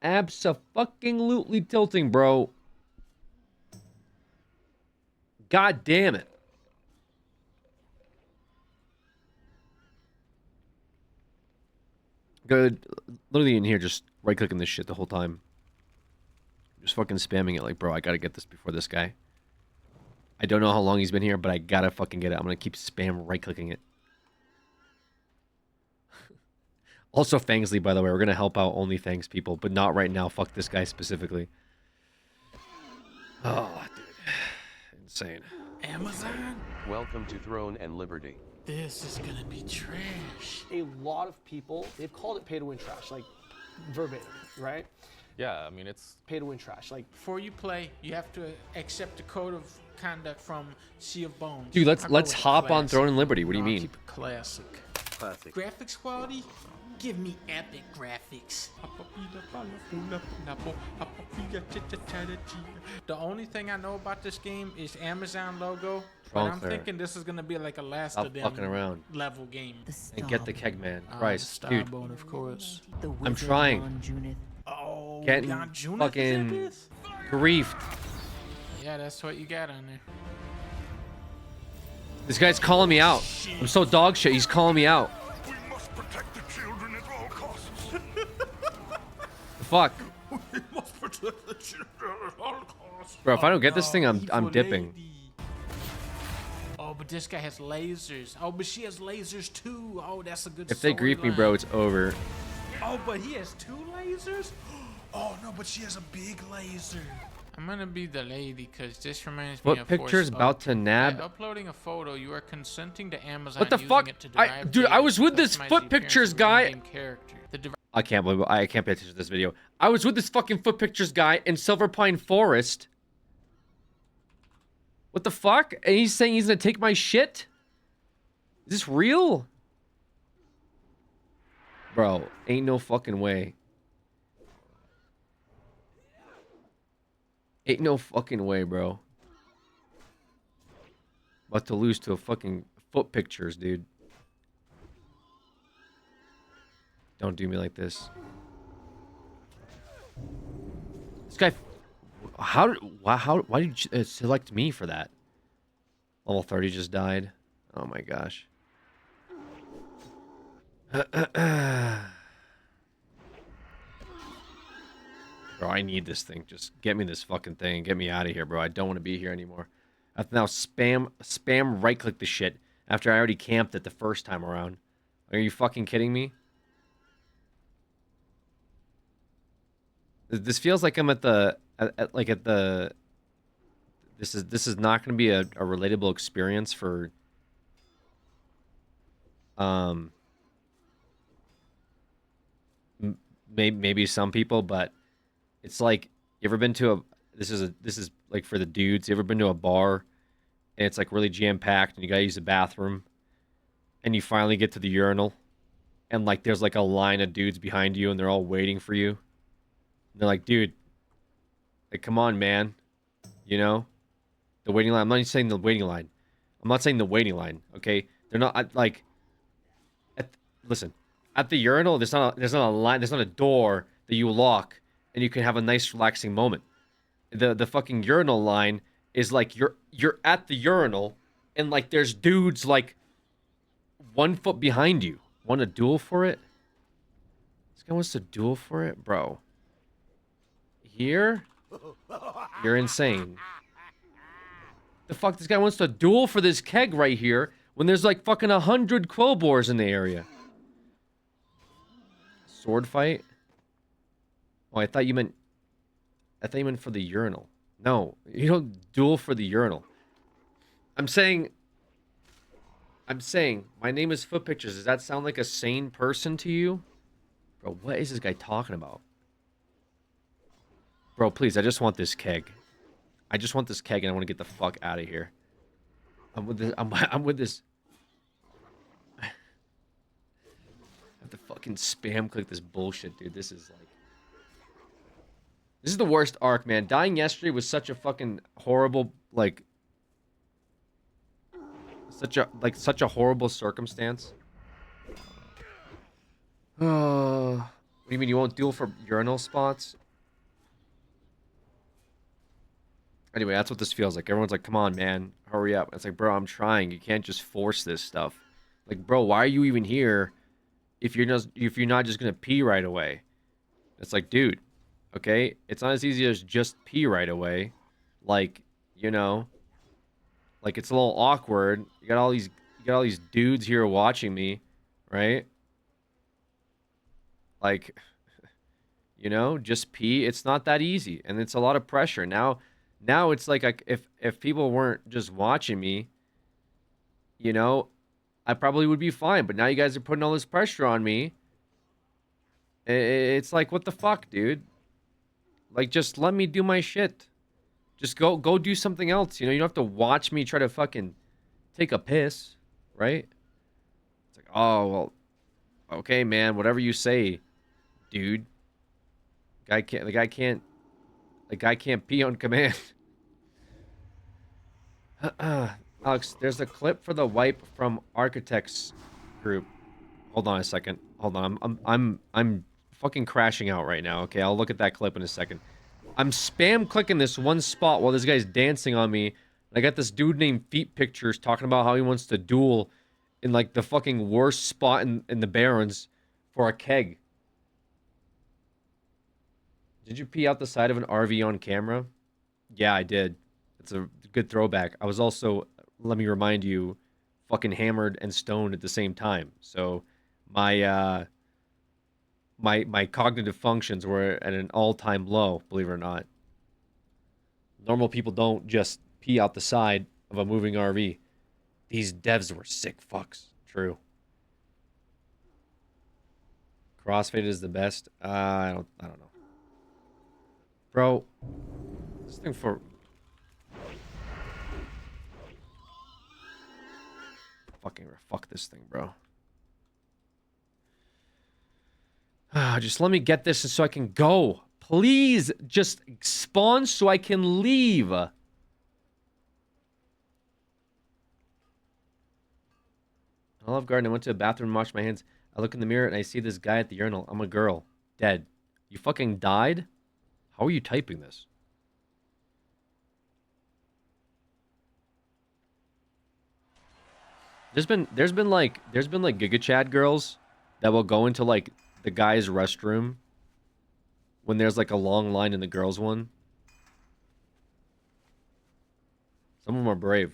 Abso-fucking-lutely tilting, bro. God damn it. Good. Literally in here, just right-clicking this shit the whole time. Just fucking spamming it like, bro, I gotta get this before this guy. I don't know how long he's been here, but I gotta fucking get it. I'm gonna keep spam right-clicking it. Also, Fangsley, by the way, we're gonna help out OnlyFangs people, but not right now. Fuck this guy specifically. Oh, dude. Insane. Amazon? Welcome to Throne and Liberty. This is gonna be trash. A lot of people, they've called it pay-to-win trash, like verbatim, right? Yeah, I mean, it's Pay-to-win trash, like Before you play, you have to accept the code of conduct from Sea of Bones. Dude, I'll go let's with hop on classic. Throne and Liberty. What do you No, I'll mean? Keep it classic. Classic. Graphics quality? Give me epic graphics. The only thing I know about this game is Amazon logo, but I'm Tronkler. thinking this is gonna be like a last Stop of them fucking around. level game. And get the keg, man. The Christ, dude. Starboard, of course. I'm trying. Oh, Getting Jan Junith is in fucking this? griefed. Yeah, that's what you got on there. This guy's calling me out. I'm so dog shit. He's calling me out. We must protect the children at all costs. Fuck. We must protect the children at all costs. Bro, if I don't get this No, thing, I'm evil dipping. lady. Oh, but this guy has lasers. Oh, but she has lasers too. Oh, that's a good. If they grief me, bro, it's over. Oh, but he has two lasers. Oh no, but she has a big laser. I'm gonna be the lady because this reminds me What of picture's about to By nab? uploading a photo, you are consenting to Amazon. What the using fuck? It to I- derive dude, I data was to with this customize foot the appearance pictures of your guy. in-game character. I can't believe I can't pay attention to this video. I was with this fucking foot pictures guy in Silver Pine Forest. What the fuck? And he's saying he's gonna take my shit? Is this real? Bro, ain't no fucking way. Ain't no fucking way, bro. About to lose to a fucking foot pictures, dude. Don't do me like this. This guy, why did you select me for that? Level 30 just died. Oh my gosh. Bro, I need this thing. Just get me this fucking thing. Get me out of here, bro. I don't want to be here anymore. I have to now spam right-click the shit after I already camped it the first time around. Are you fucking kidding me? This feels like I'm at the this is not going to be a relatable experience for maybe some people, but it's like, you ever been to a this is like for the dudes, you ever been to a bar and it's like really jam-packed and you got to use the bathroom and you finally get to the urinal and like there's like a line of dudes behind you and they're all waiting for you. They're like, dude, like, come on, man. You know? The waiting line. I'm not even saying the waiting line. I'm not saying the waiting line, okay? They're not, like... listen. At the urinal, there's not a line, there's not a door that you lock, and you can have a nice, relaxing moment. The fucking urinal line is, like, you're at the urinal, and, like, there's dudes, like, 1 foot behind you. Want to duel for it? This guy wants to duel for it? Bro. Here? You're insane. The fuck, this guy wants to duel for this keg right here when there's like fucking 100 Quillbores in the area. Sword fight? Oh, I thought you meant for the urinal. No, you don't duel for the urinal. I'm saying my name is Foot Pictures. Does that sound like a sane person to you? Bro, what is this guy talking about? Bro, please, I just want this keg. I just want this keg and I want to get the fuck out of here. I'm with this. I'm with this. I have to fucking spam click this bullshit, dude. This is like... This is the worst arc, man. Dying yesterday was such a fucking horrible, like... such a horrible circumstance. What do you mean you won't duel for urinal spots? Anyway, that's what this feels like. Everyone's like, come on, man, hurry up. It's like, bro, I'm trying. You can't just force this stuff. Like, bro, why are you even here if you're not just gonna pee right away? It's like, dude, okay, it's not as easy as just pee right away. Like, you know, like it's a little awkward. You got all these dudes here watching me, right? Like, you know, just pee. It's not that easy, and it's a lot of pressure. Now it's like if people weren't just watching me, you know, I probably would be fine. But now you guys are putting all this pressure on me. It's like, what the fuck, dude? Like, just let me do my shit. Just go do something else. You know, you don't have to watch me try to fucking take a piss, right? It's like, oh well, okay, man, whatever you say, dude. The guy can't pee on command. Alex, there's a clip for the wipe from Architects group. Hold on a second. Hold on. I'm fucking crashing out right now. Okay, I'll look at that clip in a second. I'm spam clicking this one spot while this guy's dancing on me. And I got this dude named Feet Pictures talking about how he wants to duel in like the fucking worst spot in the Barrens for a keg. Did you pee out the side of an RV on camera? Yeah, I did. It's a good throwback. I was also, let me remind you, fucking hammered and stoned at the same time. So my my cognitive functions were at an all-time low, believe it or not. Normal people don't just pee out the side of a moving RV. These devs were sick fucks. True. Crossfade is the best. I don't know. Bro, this thing for fuck this thing, bro. Just let me get this so I can go. Please, just spawn so I can leave. Olive Garden, I went to the bathroom and washed my hands. I look in the mirror and I see this guy at the urinal. I'm a girl. Dead. You fucking died? How are you typing this? There's been like Giga Chad girls that will go into like the guy's restroom when there's like a long line in the girls one. Some of them are brave.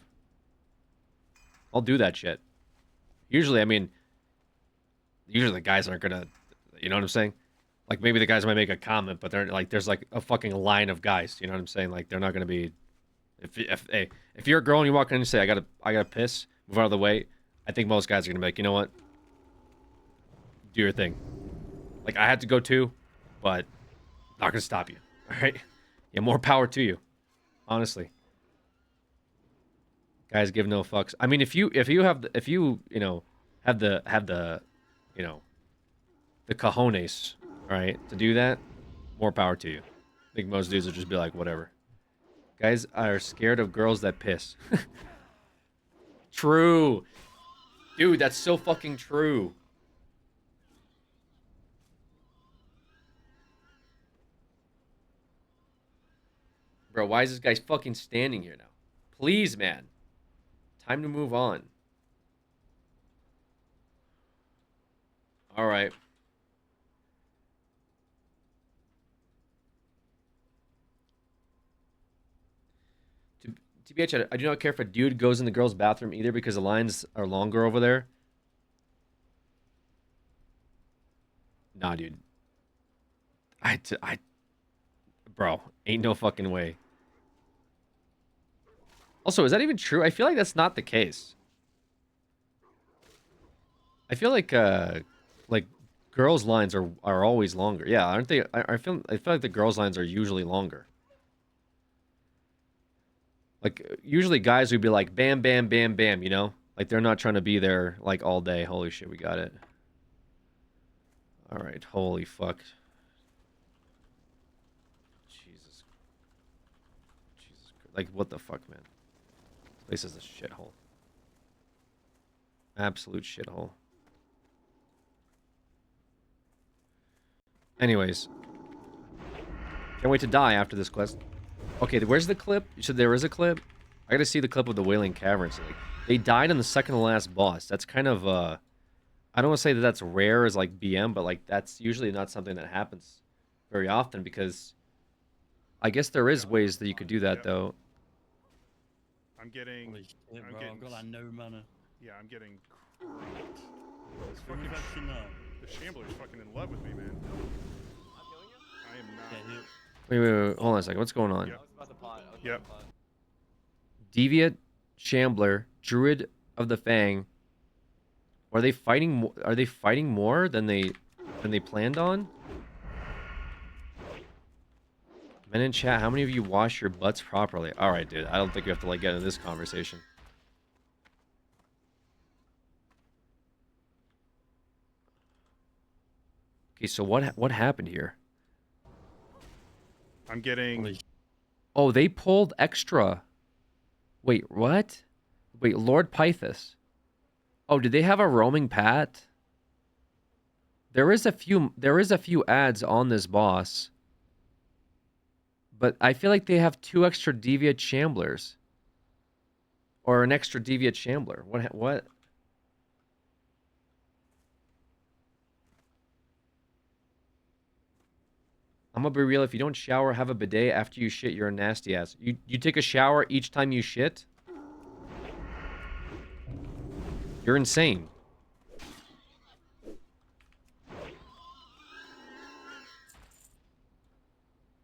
I'll do that shit. Usually, I mean, usually the guys aren't gonna, you know what I'm saying? Like maybe the guys might make a comment, but they're like, there's like a fucking line of guys. You know what I'm saying? Like they're not gonna be. If you're a girl and you walk in and say I gotta piss, move out of the way. I think most guys are gonna be like, you know what? Do your thing. Like I had to go too, but not gonna stop you. All right? Yeah, more power to you. Honestly. Guys give no fucks. I mean, if you have the, have the the cojones, all right, to do that, more power to you. I think most dudes will just be like, whatever. Guys are scared of girls that piss. True. Dude, that's so fucking true. Bro, why is this guy fucking standing here now? Please, man. Time to move on. All right. TBH, I do not care if a dude goes in the girl's bathroom either because the lines are longer over there. Nah, dude. Bro, ain't no fucking way. Also, is that even true? I feel like that's not the case. I feel like girls' lines are always longer. Yeah, aren't they? I feel like the girls' lines are usually longer. Like usually guys would be like bam, bam, bam, bam. You know, like they're not trying to be there like all day. Holy shit, we got it. All right, holy fuck. Jesus. Like what the fuck, man? This place is a shithole. Absolute shithole. Anyways. Can't wait to die after this quest. Okay, where's the clip? You said there is a clip? I gotta see the clip of the Wailing Caverns. Like, they died in the second to last boss. That's kind of, I don't want to say that that's rare as, like, BM, but, like, that's usually not something that happens very often because I guess there is ways that you could do that, though. I'm getting... Holy shit, I'm bro, getting... I've got like no mana. Yeah, I'm getting cracked. This Who fucking... is actually not? The Shambler's fucking in love with me, man. I am Yeah, not... Wait. Hold on a second. What's going on? Yep. Deviant, Shambler, Druid of the Fang. Are they fighting? Are they fighting more than they planned on? Men in chat, how many of you wash your butts properly? All right, dude. I don't think you have to like get into this conversation. Okay, so what happened here? I'm getting... Oh, they pulled extra. Wait, what? Wait, Lord Pythus. Oh, did they have a roaming Pat? There is a few ads on this boss. But I feel like they have 2 extra Deviant Shamblers. Or an extra Deviant Shambler. What? I'm gonna be real, if you don't shower, have a bidet after you shit, you're a nasty ass. You take a shower each time you shit? You're insane.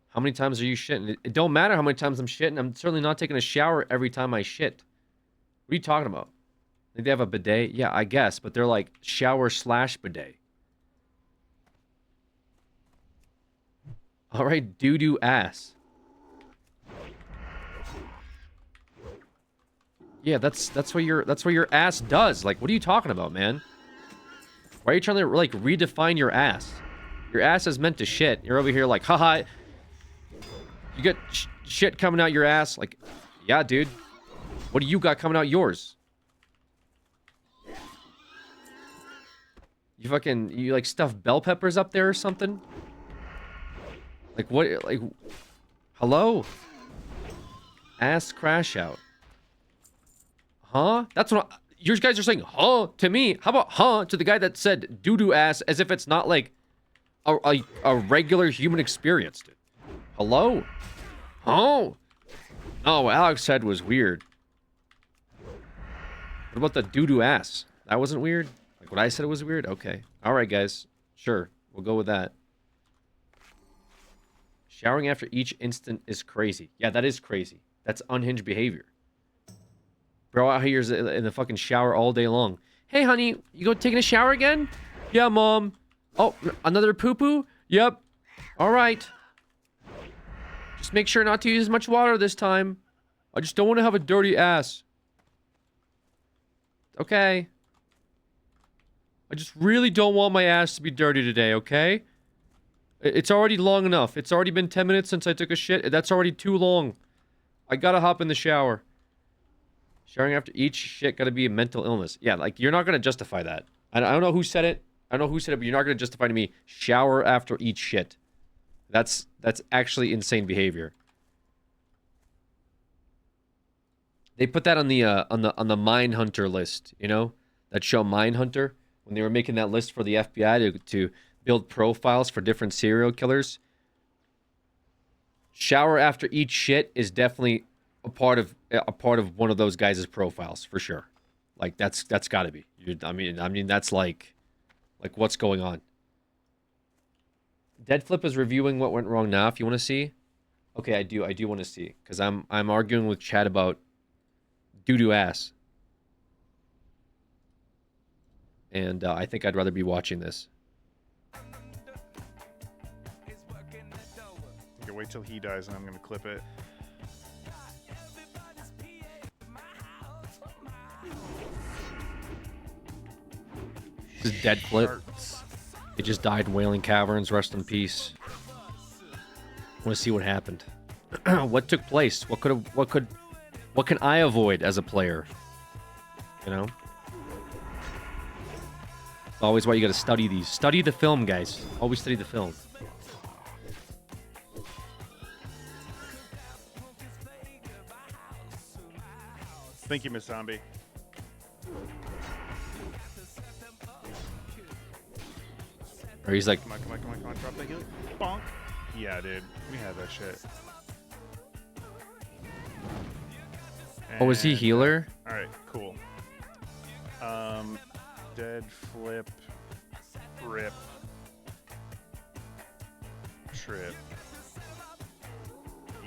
How many times are you shitting? It don't matter how many times I'm shitting. I'm certainly not taking a shower every time I shit. What are you talking about? Think they have a bidet? Yeah, I guess, but they're like shower/bidet. All right, doo-doo ass. Yeah, that's what your ass does. Like, what are you talking about, man? Why are you trying to like redefine your ass? Your ass is meant to shit. You're over here like, haha. You got shit coming out your ass. Like, yeah, dude. What do you got coming out yours? You like stuff bell peppers up there or something? Like what? Like, hello? Ass crash out. Huh? That's what you guys are saying. Huh? To me? How about huh to the guy that said doo-doo ass as if it's not like a regular human experience, dude. Hello? Oh. Oh, what Alex said was weird. What about the doo-doo ass? That wasn't weird? Like what I said was weird? Okay. Alright, guys. Sure. We'll go with that. Showering after each instant is crazy. Yeah, that is crazy. That's unhinged behavior. Bro out here's in the fucking shower all day long. Hey, honey, you go taking a shower again? Yeah, mom. Oh, another poo-poo? Yep. All right. Just make sure not to use as much water this time. I just don't want to have a dirty ass. Okay. I just really don't want my ass to be dirty today, okay? It's already long enough. It's already been 10 minutes since I took a shit. That's already too long. I gotta hop in the shower. Showering after each shit gotta be a mental illness. Yeah, like, you're not gonna justify that. I don't know who said it. I don't know who said it, but you're not gonna justify to me shower after each shit. That's actually insane behavior. They put that on the Mindhunter list, you know? That show Mindhunter, when they were making that list for the FBI to build profiles for different serial killers. Shower after each shit is definitely a part of one of those guys' profiles for sure. Like that's got to be. I mean that's like what's going on. Deadflip is reviewing what went wrong now. If you want to see, okay, I do want to see because I'm arguing with Chad about doo-doo ass, and I think I'd rather be watching this. Okay, wait till he dies and I'm gonna clip it. This is Deadflip. He just died in Wailing Caverns. Rest in peace. I want to see what happened. What took place? What can I avoid as a player? You know? Always why you got to study these. Study the film, guys. Always study the film. Thank you, Miss Zombie. Or he's like, Come on, come on, come on, come on. Drop that healer. Bonk. Yeah, dude. We have that shit. oh, is he And, healer? All right, cool. Dead flip, rip, trip.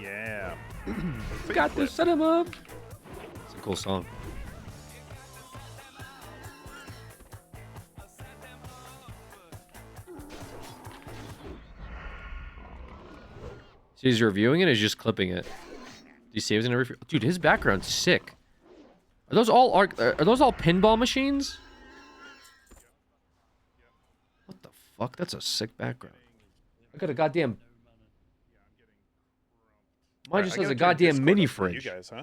Yeah. Got this. Set him up. It's a cool song. So he's reviewing it or is he just clipping it? Do you see it was in a review? Dude, his background's sick. Are those all pinball machines? What the fuck? That's a sick background. I got a goddamn. Mine just I has gotta a turn goddamn Discord mini up for fridge. You guys, huh?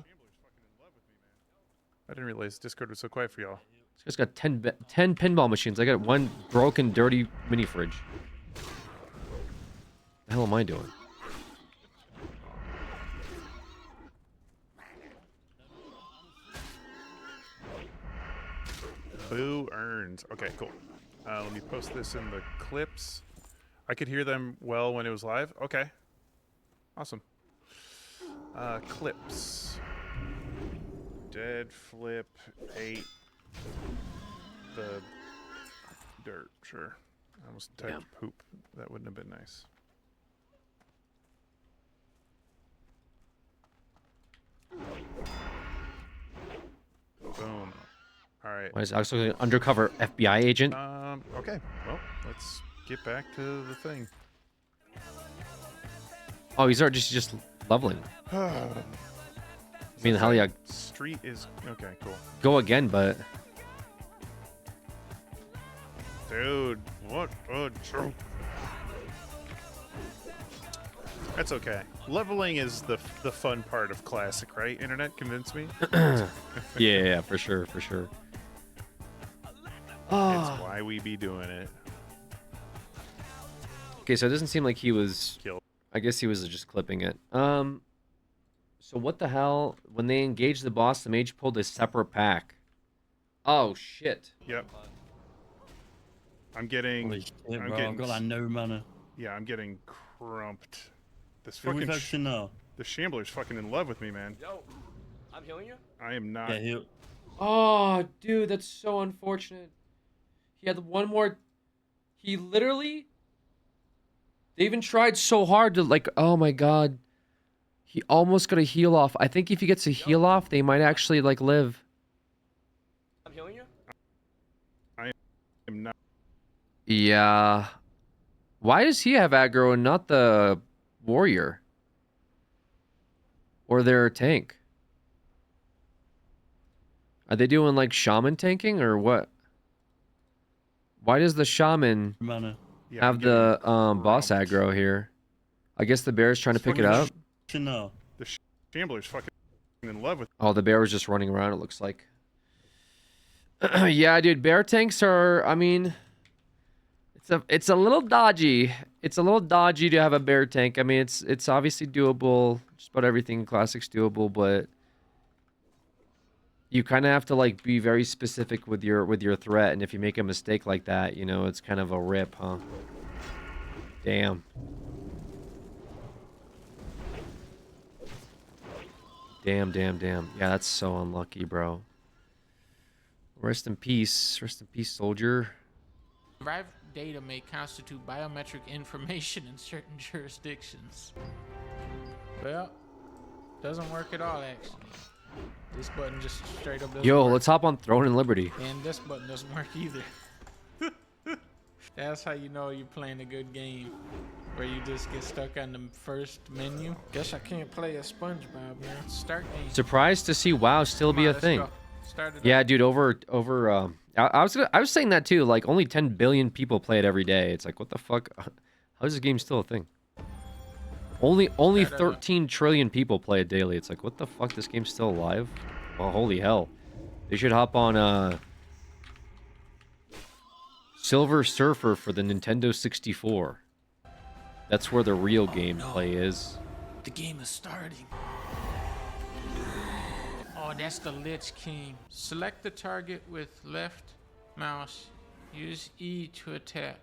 I didn't realize Discord was so quiet for y'all. This guy's got 10 pinball machines. I got one broken, dirty mini fridge. The hell am I doing? Boo earns. Okay, cool. Let me post this in the clips. I could hear them well when it was live. Okay. Awesome. Clips. Dead flip 8. The dirt. Sure. I almost typed poop. That wouldn't have been nice. Boom. All right. Why is Alex looking like an undercover FBI agent? Okay. Well, let's get back to the thing. Oh, he's already just leveling. I mean, hell yeah. Street is okay. Cool. Go again, but Dude, what a joke. That's okay. Leveling is the fun part of Classic, right? Internet, convince me. yeah, for sure, for sure. It's why we be doing it. Okay, so it doesn't seem like he was. Kill. I guess he was just clipping it. So what the hell? When they engaged the boss, the mage pulled a separate pack. Oh shit. Yep. I'm getting. Holy shit, I'm bro, getting. I've got like no mana. Yeah, I'm getting crumped. This Who we fucking. focusing now? The Shambler's fucking in love with me, man. Yo, I'm healing you. I am not. Yeah, heal. Oh, dude, that's so unfortunate. He had one more. He literally. They even tried so hard to like. Oh my god. He almost got a heal off. I think if he gets a heal off, they might actually like live. I'm healing you. I am not. Yeah. Why does he have aggro and not the warrior? Or their tank? Are they doing like shaman tanking or what? Why does the shaman Mana. Yeah, I'm have the getting boss crumped. aggro here? I guess the bear's trying to pick it up. No. The Shambler's fucking in love with. Oh, the bear was just running around, it looks like. Yeah, dude, bear tanks are, I mean, it's a little dodgy. It's a little dodgy to have a bear tank. I mean, it's obviously doable. Just about everything in Classic's doable, but you kind of have to like be very specific with your threat, and if you make a mistake like that, you know, it's kind of a rip, huh? Damn. Damn. Yeah, that's so unlucky, bro. Rest in peace, soldier. Derived data may constitute biometric information in certain jurisdictions. Well, doesn't work at all, actually. This button just straight up doesn't Yo, work. let's hop on Throne and Liberty. And this button doesn't work either. That's how you know you're playing a good game. Where you just get stuck on the first menu. Guess I can't play a SpongeBob, man. Start game. Surprised to see WoW still be a Let's thing. go. Start it Yeah, up. dude, I was saying that too. Like only 10 billion people play it every day. It's like, what the fuck? How is this game still a thing? Only 13 trillion people play it daily. It's like, what the fuck? This game's still alive? Well, holy hell. They should hop on Silver Surfer for the Nintendo 64. That's where the real gameplay is. The game is starting. Oh, that's the Lich King. Select the target with left mouse. Use E to attack.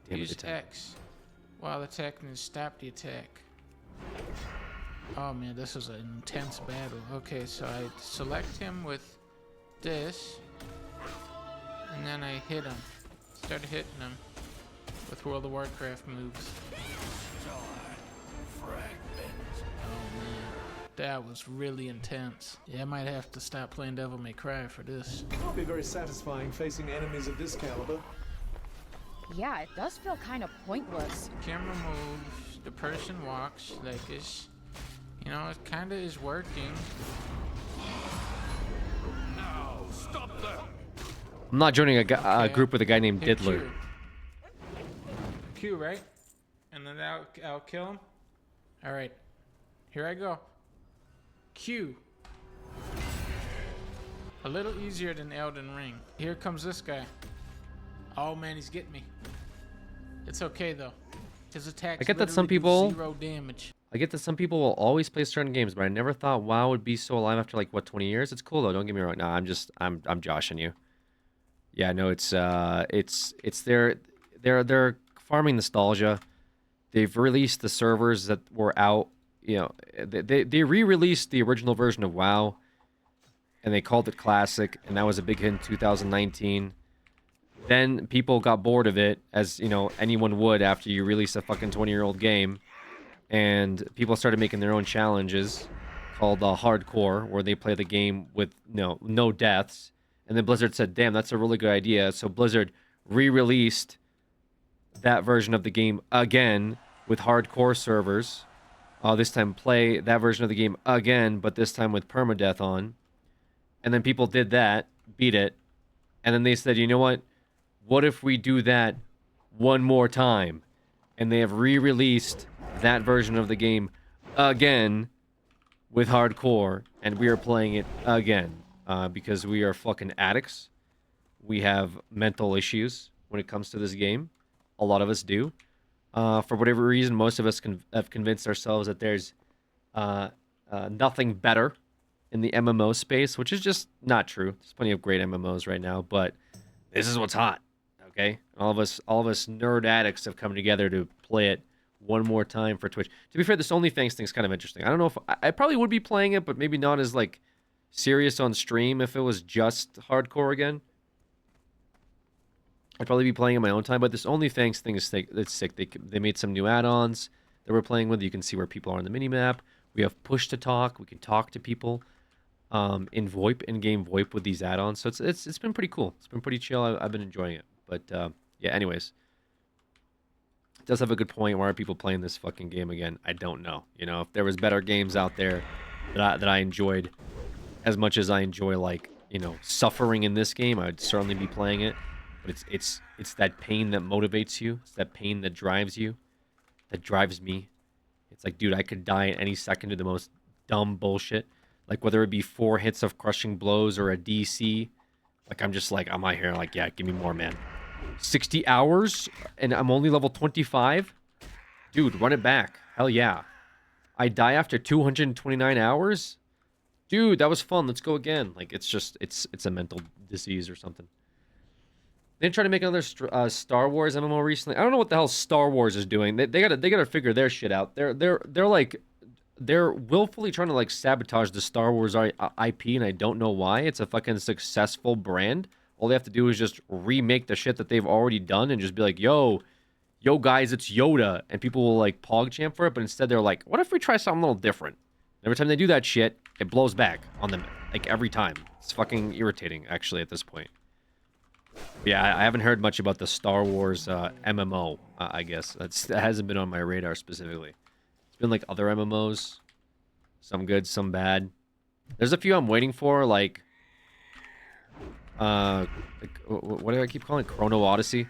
Damn it, Use attack. X while attacking and stop the attack. Oh man, this is an intense battle. Okay, so I select him with this, and then I hit him. Start hitting him with World of Warcraft moves. Oh man, that was really intense. Yeah, I might have to stop playing Devil May Cry for this. Can't be very satisfying facing enemies of this caliber. Yeah, it does feel kind of pointless. Camera moves, the person walks like this. You know, it kind of is working. No, stop that. I'm not joining a Okay. group with a guy named Hit Diddler. Q. Q, right? And then I'll kill him. All right, here I go. Q. A little easier than Elden Ring. Here comes this guy. Oh man, he's getting me. It's okay though. His attacks I get that some literally do people- 0 damage. I get that some people will always play certain games, but I never thought WoW would be so alive after like what 20 years. It's cool though. Don't get me wrong. No, I'm joshing you. Yeah, no, it's they're farming nostalgia. They've released the servers that were out. You know, they re-released the original version of WoW, and they called it Classic, and that was a big hit in 2019. Then people got bored of it, as you know anyone would after you release a fucking 20-year-old game. And people started making their own challenges called hardcore, where they play the game with no deaths. And then Blizzard said, damn, that's a really good idea. So Blizzard re-released that version of the game again with hardcore servers. This time play that version of the game again, but this time with permadeath on. And then people did that, beat it. And then they said, you know what? What if we do that one more time? And they have re-released that version of the game again with hardcore, and we are playing it again because we are fucking addicts. We have mental issues when it comes to this game. A lot of us do. For whatever reason, most of us have convinced ourselves that there's nothing better in the MMO space, which is just not true. There's plenty of great MMOs right now, but this is what's hot. Okay, all of us nerd addicts have come together to play it one more time for Twitch. To be fair, this OnlyFans thing's kind of interesting. I don't know if I probably would be playing it, but maybe not as like serious on stream if it was just hardcore again. I'd probably be playing in my own time, but this OnlyFans thing is sick. It's sick. They made some new add-ons that we're playing with. You can see where people are on the minimap. We have push to talk. We can talk to people in VoIP, in-game VoIP with these add-ons. So it's been pretty cool. It's been pretty chill. I've been enjoying it. But yeah, anyways. It does have a good point. Why are people playing this fucking game again? I don't know. You know, if there was better games out there that I enjoyed as much as I enjoy, like, you know, suffering in this game, I would certainly be playing it. But it's that pain that motivates you. It's that pain that drives you. That drives me. It's like, dude, I could die at any second to the most dumb bullshit. Like, whether it be 4 hits of crushing blows or a DC. Like, I'm just like, I'm out here like, yeah, give me more, man. 60 hours and I'm only level 25? Dude, run it back. Hell yeah. I die after 229 hours? Dude, that was fun. Let's go again. Like, it's just, it's a mental disease or something. They tried to make another Star Wars MMO recently. I don't know what the hell Star Wars is doing. They gotta figure their shit out. They're willfully trying to like sabotage the Star Wars IP, and I don't know why. It's a fucking successful brand. All they have to do is just remake the shit that they've already done and just be like, yo guys, it's Yoda, and people will like pogchamp for it. But instead they're like, what if we try something a little different? And every time they do that shit, it blows back on them like every time. It's fucking irritating actually at this point. But yeah, I haven't heard much about the Star Wars MMO. I guess that hasn't been on my radar specifically. It's been like other MMOs, some good, some bad. There's a few I'm waiting for, like what do I keep calling it? Chrono Odyssey.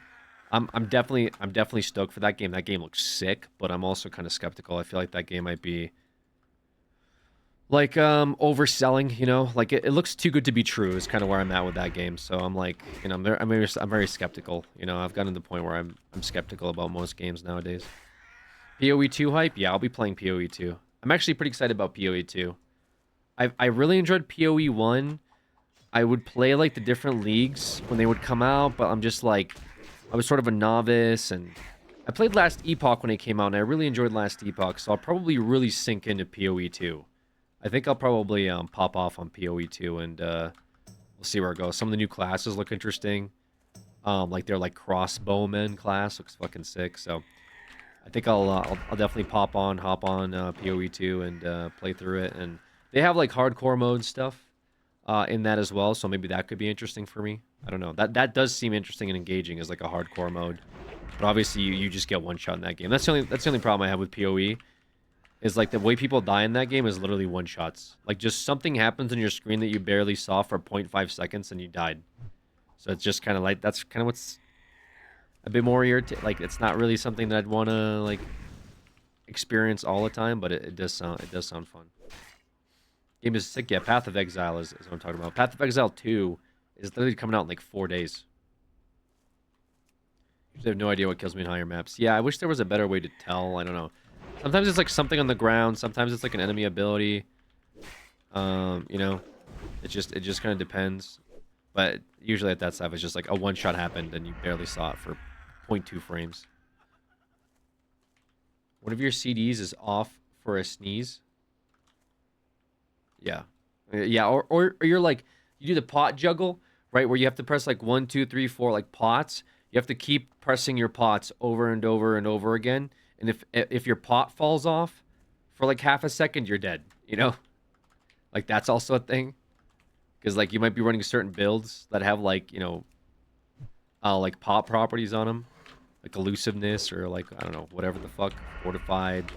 I'm definitely stoked for that game. That game looks sick, but I'm also kind of skeptical. I feel like that game might be a like overselling, you know, like it looks too good to be true is kind of where I'm at with that game. So I'm like, you know, I'm very skeptical. You know, I've gotten to the point where I'm skeptical about most games nowadays. PoE 2 hype? Yeah, I'll be playing PoE 2. I'm actually pretty excited about PoE 2. I really enjoyed PoE 1. I would play like the different leagues when they would come out, but I'm just like, I was sort of a novice, and I played Last Epoch when it came out, and I really enjoyed Last Epoch, so I'll probably really sink into PoE 2. I think I'll probably pop off on PoE 2, and we'll see where it goes. Some of the new classes look interesting. Like their like crossbowman class looks fucking sick, so I think I'll definitely hop on PoE 2 and play through it. And they have like hardcore mode stuff in that as well, so maybe that could be interesting for me. I don't know. That does seem interesting and engaging as like a hardcore mode. But obviously you just get one shot in that game. That's the only problem I have with PoE. Is like the way people die in that game is literally one shots. Like just something happens on your screen that you barely saw for 0.5 seconds and you died. So it's just kind of like, that's kind of what's a bit more irritating. Like it's not really something that I'd want to like experience all the time, but it does sound fun. Game is sick. Yeah, Path of Exile is what I'm talking about. Path of Exile 2 is literally coming out in like 4 days. I have no idea what kills me in higher maps. Yeah, I wish there was a better way to tell. I don't know. Sometimes it's like something on the ground. Sometimes it's like an enemy ability. You know, it just kind of depends. But usually at that stuff, it's just like a one-shot happened and you barely saw it for 0.2 frames. One of your CDs is off for a sneeze. Yeah. Yeah, or you're like, you do the pot juggle, right? Where you have to press like 1, 2, 3, 4, like pots. You have to keep pressing your pots over and over and over again. And if your pot falls off for like half a second, you're dead, you know? Like that's also a thing. Because like you might be running certain builds that have like, you know, like pot properties on them. Like elusiveness or like, I don't know, whatever the fuck. Fortified.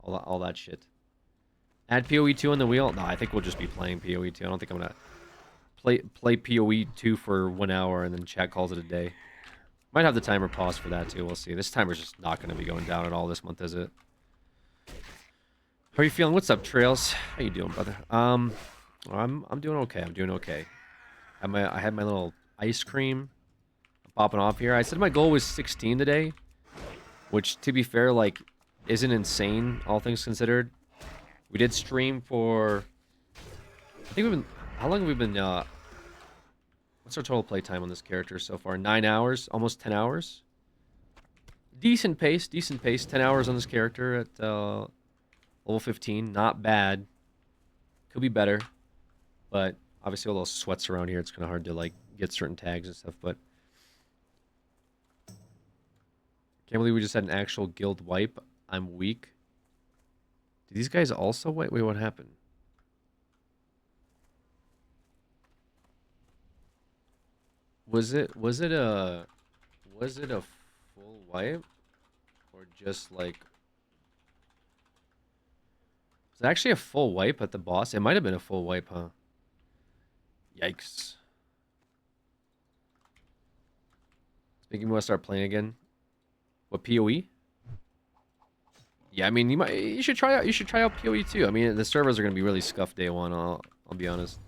All that shit. Add PoE 2 on the wheel? No, I think we'll just be playing PoE 2. I don't think I'm going to play PoE 2 for 1 hour and then chat calls it a day. Might have the timer pause for that too. We'll see. This timer's just not going to be going down at all this month, is it? How are you feeling? What's up, Trails? How you doing, brother? I'm doing okay. I'm doing okay. I had my little ice cream. I'm popping off here. I said my goal was 16 today, which to be fair, like, isn't insane, all things considered. We did stream for, I think we've been, how long have we been, what's our total play time on this character so far? 9 hours, almost 10 hours. Decent pace, 10 hours on this character at level 15, not bad. Could be better, but obviously a little sweats around here. It's kind of hard to like get certain tags and stuff, but can't believe we just had an actual guild wipe. I'm weak. Do these guys also wipe? Wait, what happened? Was it a full wipe or just like, was it actually a full wipe at the boss? It might have been a full wipe, huh? Yikes. Making me want to start playing again. What, PoE? Yeah, I mean you should try out PoE too. I mean the servers are gonna be really scuffed day one, I'll be honest.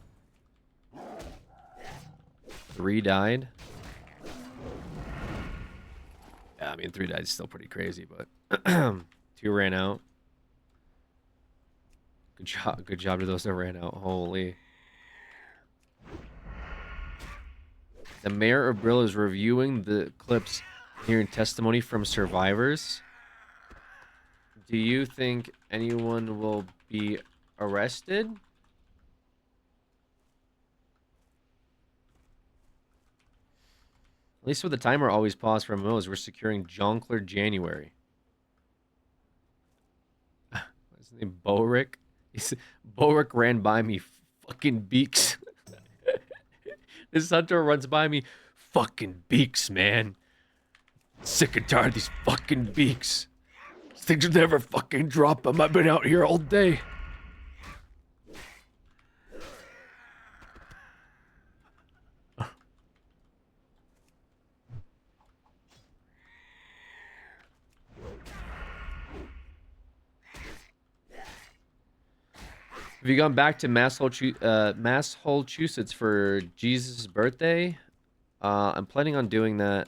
3 died. Yeah, I mean 3 died is still pretty crazy, but 2 ran out. Good job to those that ran out. Holy. The mayor of Brill is reviewing the clips, hearing testimony from survivors. Do you think anyone will be arrested? At least with the timer always paused for MMOs, we're securing Tronkler January. What's his name? Boric? Boric ran by me. Fucking beaks. This hunter runs by me. Fucking beaks, man. Sick and tired of these fucking beaks. Things will never fucking drop them. I've been out here all day. Have you gone back to Massachusetts for Jesus' birthday? I'm planning on doing that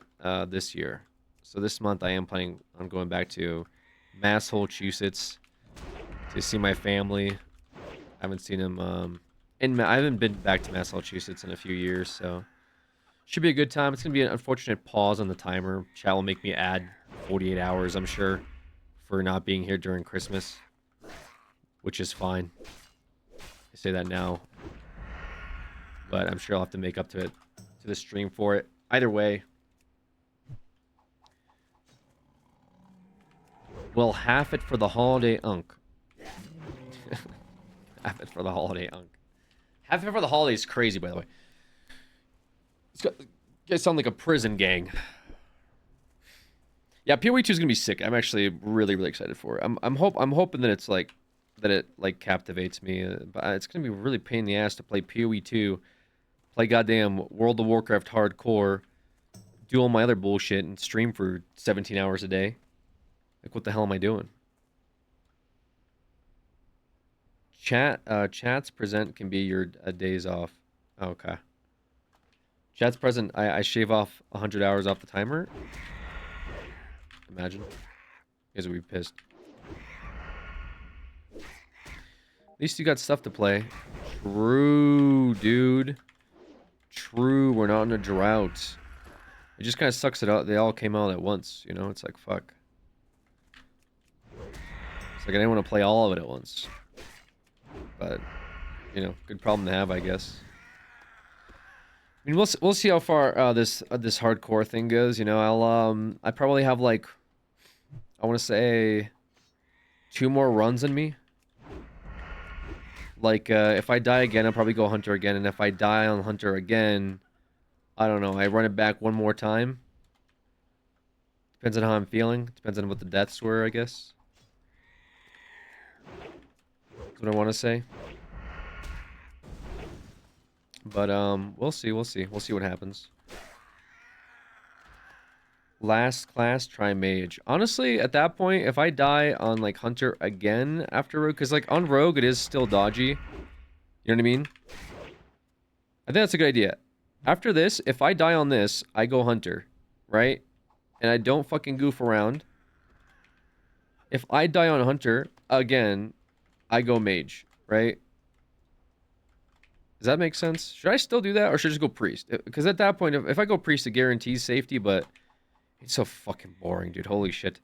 this year. So this month I am planning on going back to Massachusetts to see my family. I haven't seen him, I haven't been back to Massachusetts in a few years, so should be a good time. It's gonna be an unfortunate pause on the timer. Chat will make me add 48 hours, I'm sure, for not being here during Christmas, which is fine. I say that now, but I'm sure I'll have to make up to it, to the stream for it. Either way, we'll half it for the holiday unk. Half it for the holiday unk. Half it for the holiday is crazy, by the way. You guys sound like a prison gang. Yeah, PoE 2 is gonna be sick. I'm actually really, really excited for it. I'm hoping that it's like it captivates me. But it's gonna be a really pain in the ass to play PoE 2, play goddamn World of Warcraft hardcore, do all my other bullshit, and stream for 17 hours a day. Like, what the hell am I doing? Chat's present can be your days off. Oh, okay. Chat's present, I shave off 100 hours off the timer. Imagine. You guys would be pissed. At least you got stuff to play. True, dude. True, we're not in a drought. It just kind of sucks it out. They all came out at once, you know? It's like, fuck. It's like I didn't want to play all of it at once. But, you know, good problem to have, I guess. I mean, we'll see how far this hardcore thing goes. You know, I probably have like, I want to say, 2 more runs in me. Like, if I die again, I'll probably go Hunter again, and if I die on Hunter again, I don't know. I run it back one more time. Depends on how I'm feeling. Depends on what the deaths were, I guess. That's what I want to say. But, we'll see. We'll see what happens. Last class, try mage. Honestly, at that point, if I die on, like, Hunter again after Rogue, because, like, on Rogue, it is still dodgy. You know what I mean? I think that's a good idea. After this, if I die on this, I go Hunter, right? And I don't fucking goof around. If I die on Hunter again, I go mage, right? Does that make sense? Should I still do that, or should I just go priest? Because at that point, if I go priest, it guarantees safety, but it's so fucking boring, dude. Holy shit.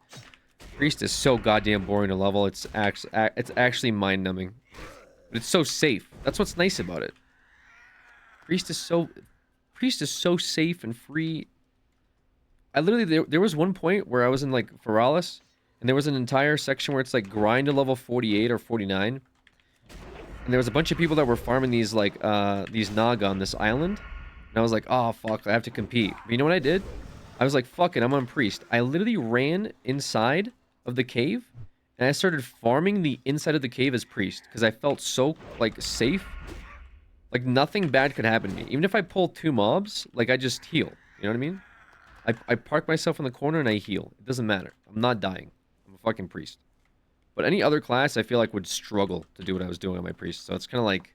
Priest is so goddamn boring to level. It's actually mind-numbing. But it's so safe. That's what's nice about it. Priest is so safe and free. I literally, there was one point where I was in, like, Feralis, and there was an entire section where it's, like, grind to level 48 or 49. And there was a bunch of people that were farming these, like, these Naga on this island. And I was like, oh, fuck, I have to compete. But you know what I did? I was like, fuck it, I'm on priest. I literally ran inside of the cave, and I started farming the inside of the cave as priest, because I felt so, like, safe. Like, nothing bad could happen to me. Even if I pull 2 mobs, like, I just heal. You know what I mean? I park myself in the corner and I heal. It doesn't matter. I'm not dying. I'm a fucking priest. But any other class, I feel like, would struggle to do what I was doing on my priest. So it's kind of like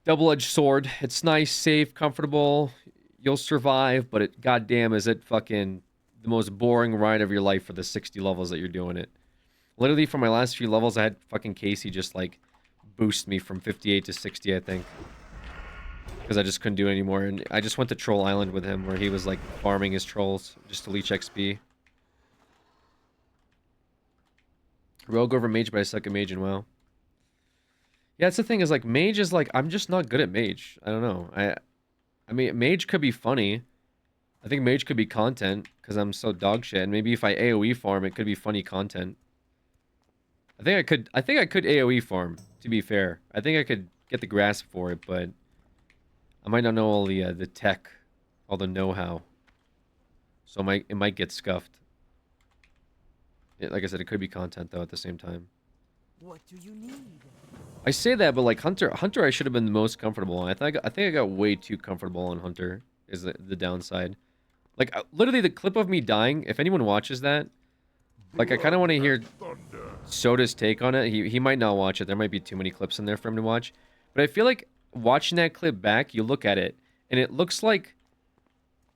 double-edged sword. It's nice, safe, comfortable. You'll survive, but it, goddamn, is it fucking the most boring ride of your life for the 60 levels that you're doing it. Literally, for my last few levels, I had fucking Casey just, like, boost me from 58 to 60, I think. Because I just couldn't do it anymore. And I just went to Troll Island with him, where he was, like, farming his trolls just to leech XP. Rogue over mage, but I suck at mage and WoW. Yeah, that's the thing, is, like, mage is, like, I'm just not good at mage. I don't know. I mean, mage could be funny. I think mage could be content, because I'm so dog shit. And maybe if I AoE farm, it could be funny content. I think I could AoE farm, to be fair. I think I could get the grasp for it, but I might not know all the tech, all the know-how. So it might get scuffed. Like I said, it could be content, though, at the same time. What do you need? I say that, but, like, Hunter I should have been the most comfortable on. I think I got way too comfortable on Hunter, is the downside. Like, literally, the clip of me dying, if anyone watches that, like, I kind of want to hear... Soda's take on it. He might not watch it. There might be too many clips in there for him to watch. But I feel like watching that clip back, you look at it, and it looks like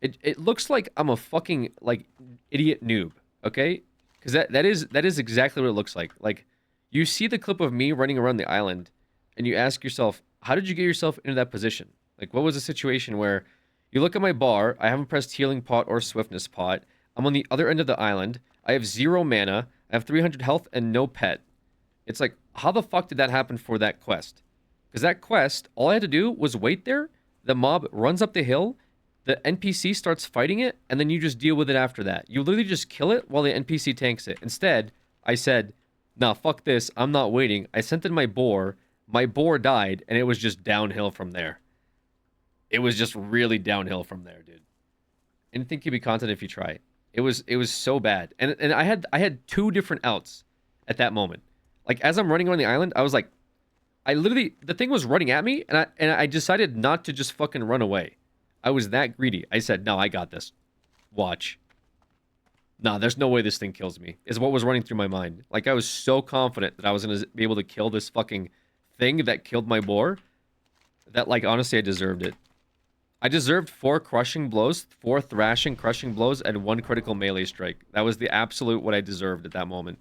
it looks like I'm a fucking like idiot noob. Okay, because that is exactly what it looks like. Like you see the clip of me running around the island, and you ask yourself, how did you get yourself into that position? Like what was the situation where you look at my bar, I haven't pressed healing pot or swiftness pot. I'm on the other end of the island. I have 0 mana. I have 300 health and no pet. It's like, how the fuck did that happen for that quest? Because that quest, all I had to do was wait there. The mob runs up the hill. The NPC starts fighting it. And then you just deal with it after that. You literally just kill it while the NPC tanks it. Instead, I said, nah, fuck this. I'm not waiting. I sent in my boar. My boar died. And it was just downhill from there. It was just really downhill from there, dude. Anything can be content if you try. It was so bad. And I had 2 different outs at that moment. Like as I'm running around the island, I was like, the thing was running at me, and I decided not to just fucking run away. I was that greedy. I said, no, I got this. Watch. Nah, there's no way this thing kills me, is what was running through my mind. Like I was so confident that I was gonna be able to kill this fucking thing that killed my boar, that like honestly I deserved it. I deserved 4 crushing blows, 4 thrashing crushing blows, and 1 critical melee strike. That was the absolute what I deserved at that moment.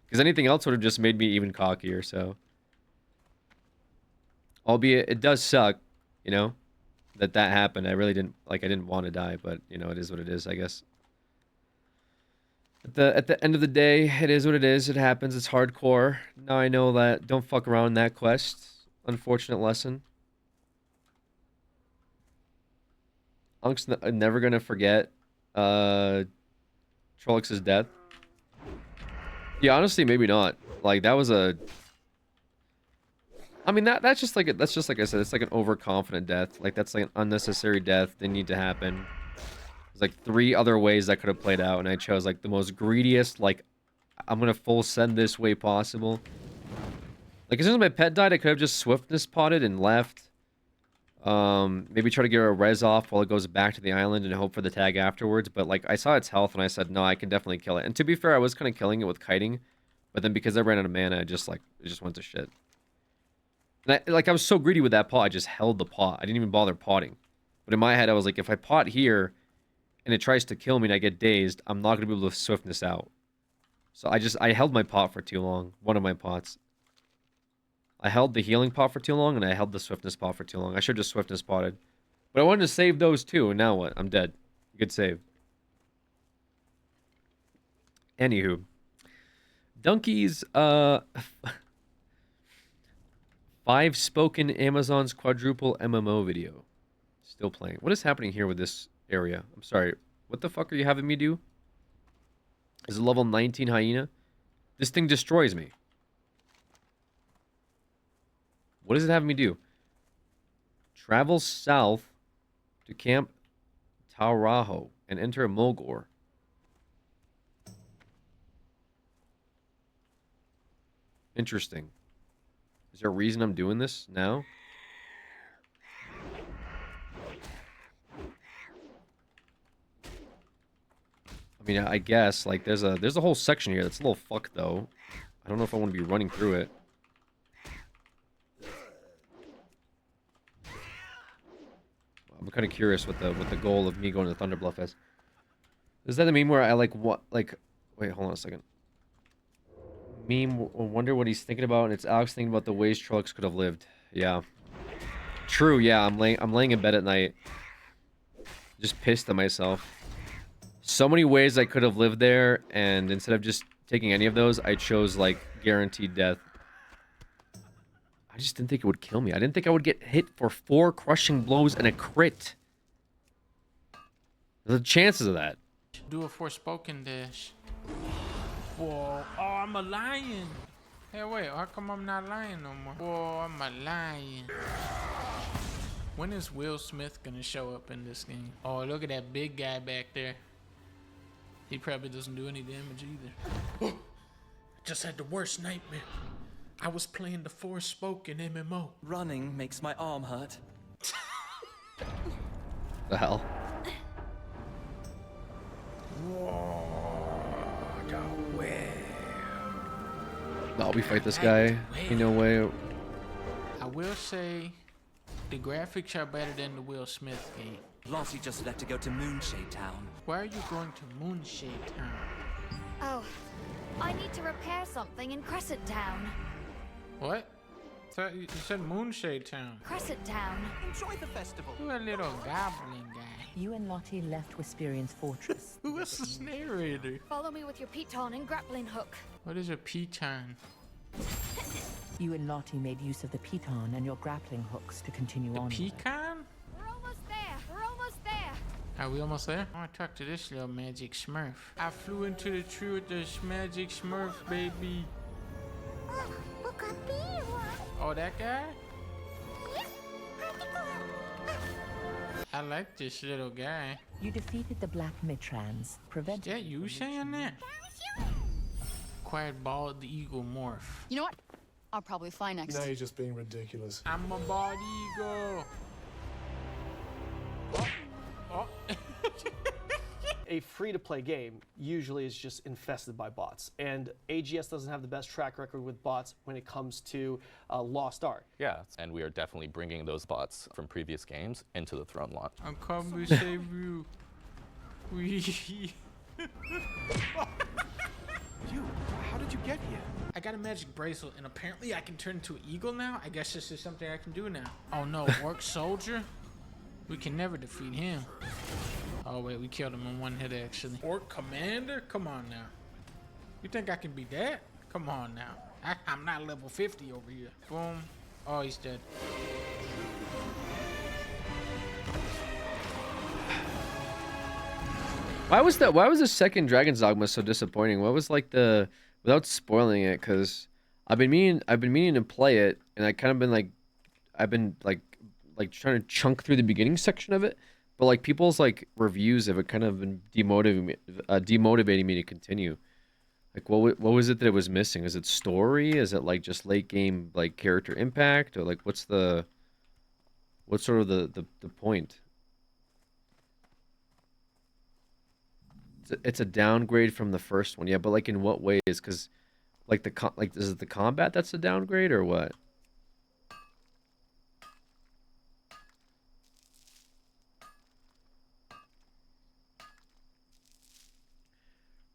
Because anything else would have just made me even cockier, so. Albeit, it does suck, you know, that happened. I really didn't, like, I didn't want to die, but, you know, it is what it is, I guess. At the end of the day, it is what it is. It happens. It's hardcore. Now I know that. Don't fuck around in that quest. Unfortunate lesson. Unk's never gonna forget Trollix's death. Yeah, honestly, maybe not. Like that was a. I mean that's just like I said, it's like an overconfident death. Like that's like an unnecessary death. Didn't need to happen. There's like 3 other ways that could have played out, and I chose like the most greediest. Like I'm gonna full send this way possible. Like as soon as my pet died, I could have just swiftness potted and left. Maybe try to get a res off while it goes back to the island and hope for the tag afterwards. But like I saw its health and I said, no, I can definitely kill it. And to be fair, I was kind of killing it with kiting, but then because I ran out of mana, it just went to shit. And I was so greedy with that pot, I just held the pot. I didn't even bother potting. But in my head, I was like, if I pot here and it tries to kill me and I get dazed, I'm not gonna be able to swiftness out. So I held my pot for too long. One of my pots. I held the healing pot for too long, and I held the swiftness pot for too long. I should have just swiftness potted. But I wanted to save those too, and now what? I'm dead. Good save. Anywho. Donkey's, 5-spoken Amazon's quadruple MMO video. Still playing. What is happening here with this area? I'm sorry. What the fuck are you having me do? Is it level 19 hyena? This thing destroys me. What does it have me do? Travel south to Camp Taurajo and enter Mulgore. Interesting. Is there a reason I'm doing this now? I mean, I guess like there's a whole section here that's a little fucked though. I don't know if I want to be running through it. I'm kind of curious what the goal of me going to Thunderbluff is. Is that the meme where I like what like? Wait, hold on a second. Meme. Wonder what he's thinking about, and it's Alex thinking about the ways Trollocs could have lived. Yeah. True. Yeah, I'm laying in bed at night, just pissed at myself. So many ways I could have lived there, and instead of just taking any of those, I chose like guaranteed death. I just didn't think it would kill me. I didn't think I would get hit for 4 crushing blows and a crit. The chances of that. Do a Forspoken dash. Whoa. Oh, I'm a lion. Hey, wait. How come I'm not lying no more? Whoa, I'm a lion. When is Will Smith gonna show up in this game? Oh, look at that big guy back there. He probably doesn't do any damage either. Just had the worst nightmare. I was playing the Forspoken MMO. Running makes my arm hurt. The hell? No, we fight this guy. Ain't no way. I will say, the graphics are better than the Will Smith game. Lottie just left to go to Moonshade Town. Why are you going to Moonshade Town? Oh, I need to repair something in Crescent Town. What? You said Moonshade Town. Crescent Town. Enjoy the festival. Who a little goblin guy? You and Lottie left Wisperian's fortress. Who is this narrator? Follow me with your piton and grappling hook. What is a piton? You and Lottie made use of the piton and your grappling hooks to continue on. Pecan? We're almost there. We're almost there. Are we almost there? I want to talk to this little magic smurf. I flew into the tree with this magic smurf, baby. Oh, that guy? I like this little guy. You defeated the Black Mitrans, preventing... Is that you saying that? Quiet bald eagle morph. You know what? I'll probably fly next. Now you're just being ridiculous. I'm a bald eagle. Oh. Oh. A free-to-play game usually is just infested by bots, and AGS doesn't have the best track record with bots when it comes to Lost Ark. Yeah, and we are definitely bringing those bots from previous games into the Throne launch. I'm coming to save you. How did you get here? I got a magic bracelet, and apparently I can turn into an eagle now. I guess this is something I can do now. Oh no, Orc Soldier? We can never defeat him. Oh wait, we killed him in one hit actually. Orc Commander? Come on now. You think I can beat that? Come on now. I'm not level 50 over here. Boom. Oh, he's dead. Why was the second Dragon's Dogma so disappointing? What was like the, without spoiling it, because I've been meaning to play it, and I kind of been like, I've been like trying to chunk through the beginning section of it, but like people's like reviews have kind of been demotivating me to continue. Like what was it that it was missing? Is it story? Is it like just late game like character impact, or like what's sort of the point? It's a downgrade from the first one, yeah, but like in what ways? Because like is it the combat that's a downgrade or what?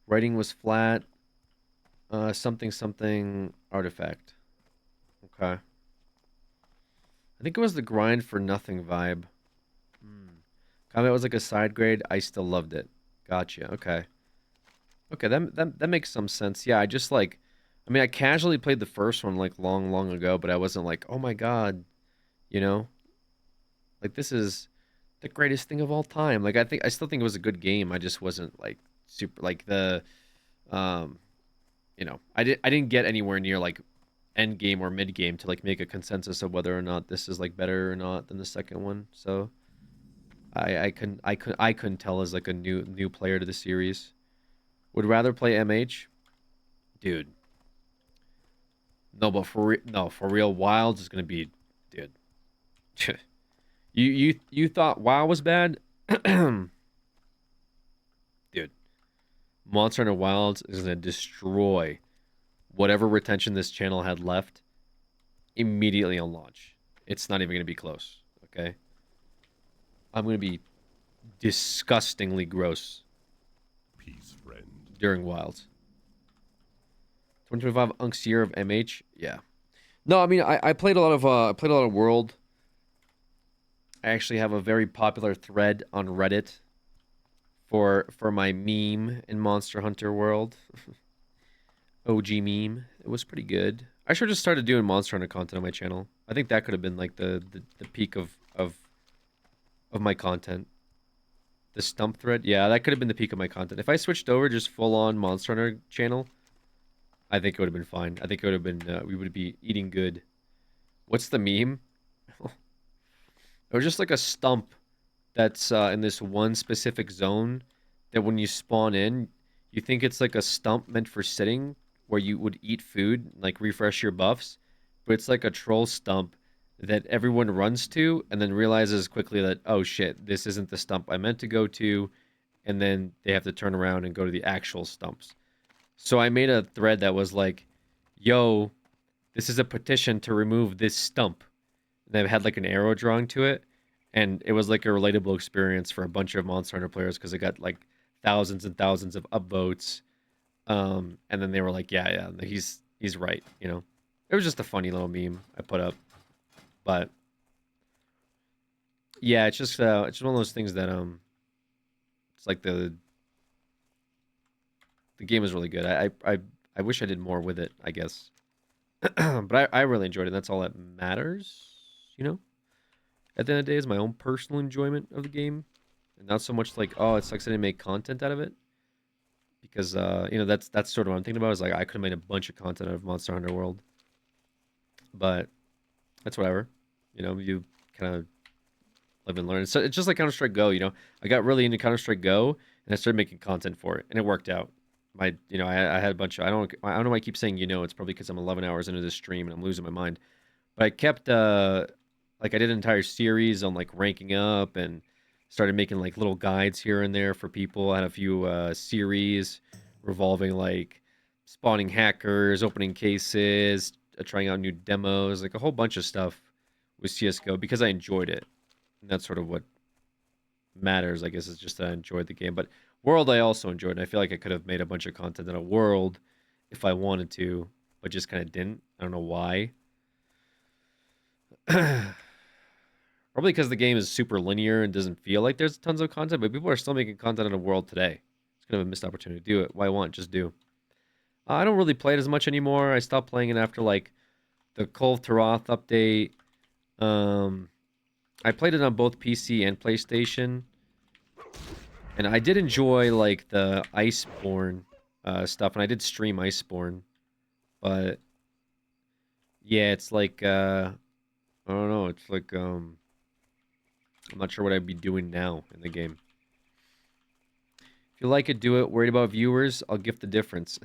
Writing was flat. Something artifact. Okay. I think it was the grind for nothing vibe. Combat was like a side grade. I still loved it. Gotcha. Okay. Okay, that makes some sense. Yeah, I just like, I mean, I casually played the first one like long ago, but I wasn't like, oh my god, you know, like this is the greatest thing of all time. Like I still think it was a good game. I just wasn't like super like the, you know, I didn't get anywhere near like end game or mid game to like make a consensus of whether or not this is like better or not than the second one. So I couldn't tell as like a new player to the series. Would rather play MH, dude. No, but for real, Wilds is gonna be, dude. you thought WoW was bad, dude. Monster Hunter Wilds is gonna destroy whatever retention this channel had left immediately on launch. It's not even gonna be close. Okay. I'm gonna be disgustingly gross. Peace, friend. During Wilds. 2025 Unk's year of MH. Yeah. No, I mean I played a lot of World. I actually have a very popular thread on Reddit for my meme in Monster Hunter World. OG meme. It was pretty good. I should have just started doing Monster Hunter content on my channel. I think that could have been like the peak of my content. The stump thread, yeah, that could have been the peak of my content. If I switched over just full on Monster Hunter channel, I think it would have been fine. I think it would have been we would be eating good. What's the meme? It was just like a stump that's in this one specific zone that when you spawn in, you think it's like a stump meant for sitting where you would eat food, like refresh your buffs, but it's like a troll stump that everyone runs to and then realizes quickly that, oh shit, this isn't the stump I meant to go to, and then they have to turn around and go to the actual stumps. So I made a thread that was like, yo, this is a petition to remove this stump. And they had like an arrow drawing to it. And it was like a relatable experience for a bunch of Monster Hunter players because it got like thousands and thousands of upvotes. And then they were like, yeah, he's right, you know. It was just a funny little meme I put up. But yeah, it's just one of those things that it's like the game is really good. I wish I did more with it, I guess. But I really enjoyed it. That's all that matters, you know. At the end of the day, is my own personal enjoyment of the game, and not so much like, oh, it sucks I didn't make content out of it. Because you know, that's sort of what I'm thinking about. Is like I could have made a bunch of content out of Monster Hunter World, but that's whatever. You know, you kind of live and learn. So it's just like Counter-Strike Go. You know, I got really into Counter-Strike Go, and I started making content for it, and it worked out. I had a bunch of I don't know why I keep saying it's probably because I'm 11 hours into this stream and I'm losing my mind. But I kept like I did an entire series on like ranking up and started making like little guides here and there for people. I had a few series revolving like spawning hackers, opening cases, trying out new demos, like a whole bunch of stuff with CS:GO because I enjoyed it. And that's sort of what matters, I guess, is just that I enjoyed the game. But World I also enjoyed, and I feel like I could have made a bunch of content in a World if I wanted to, but just kind of didn't. I don't know why. Probably because the game is super linear and doesn't feel like there's tons of content, but people are still making content in a World today. It's kind of a missed opportunity to do it. Why want? Just do. I don't really play it as much anymore. I stopped playing it after like the Call of Taroth update. I played it on both PC and PlayStation. And I did enjoy like the Iceborne stuff, and I did stream Iceborne. But yeah, it's like I don't know, it's like I'm not sure what I'd be doing now in the game. If you like it, do it. Worried about viewers? I'll gift the difference.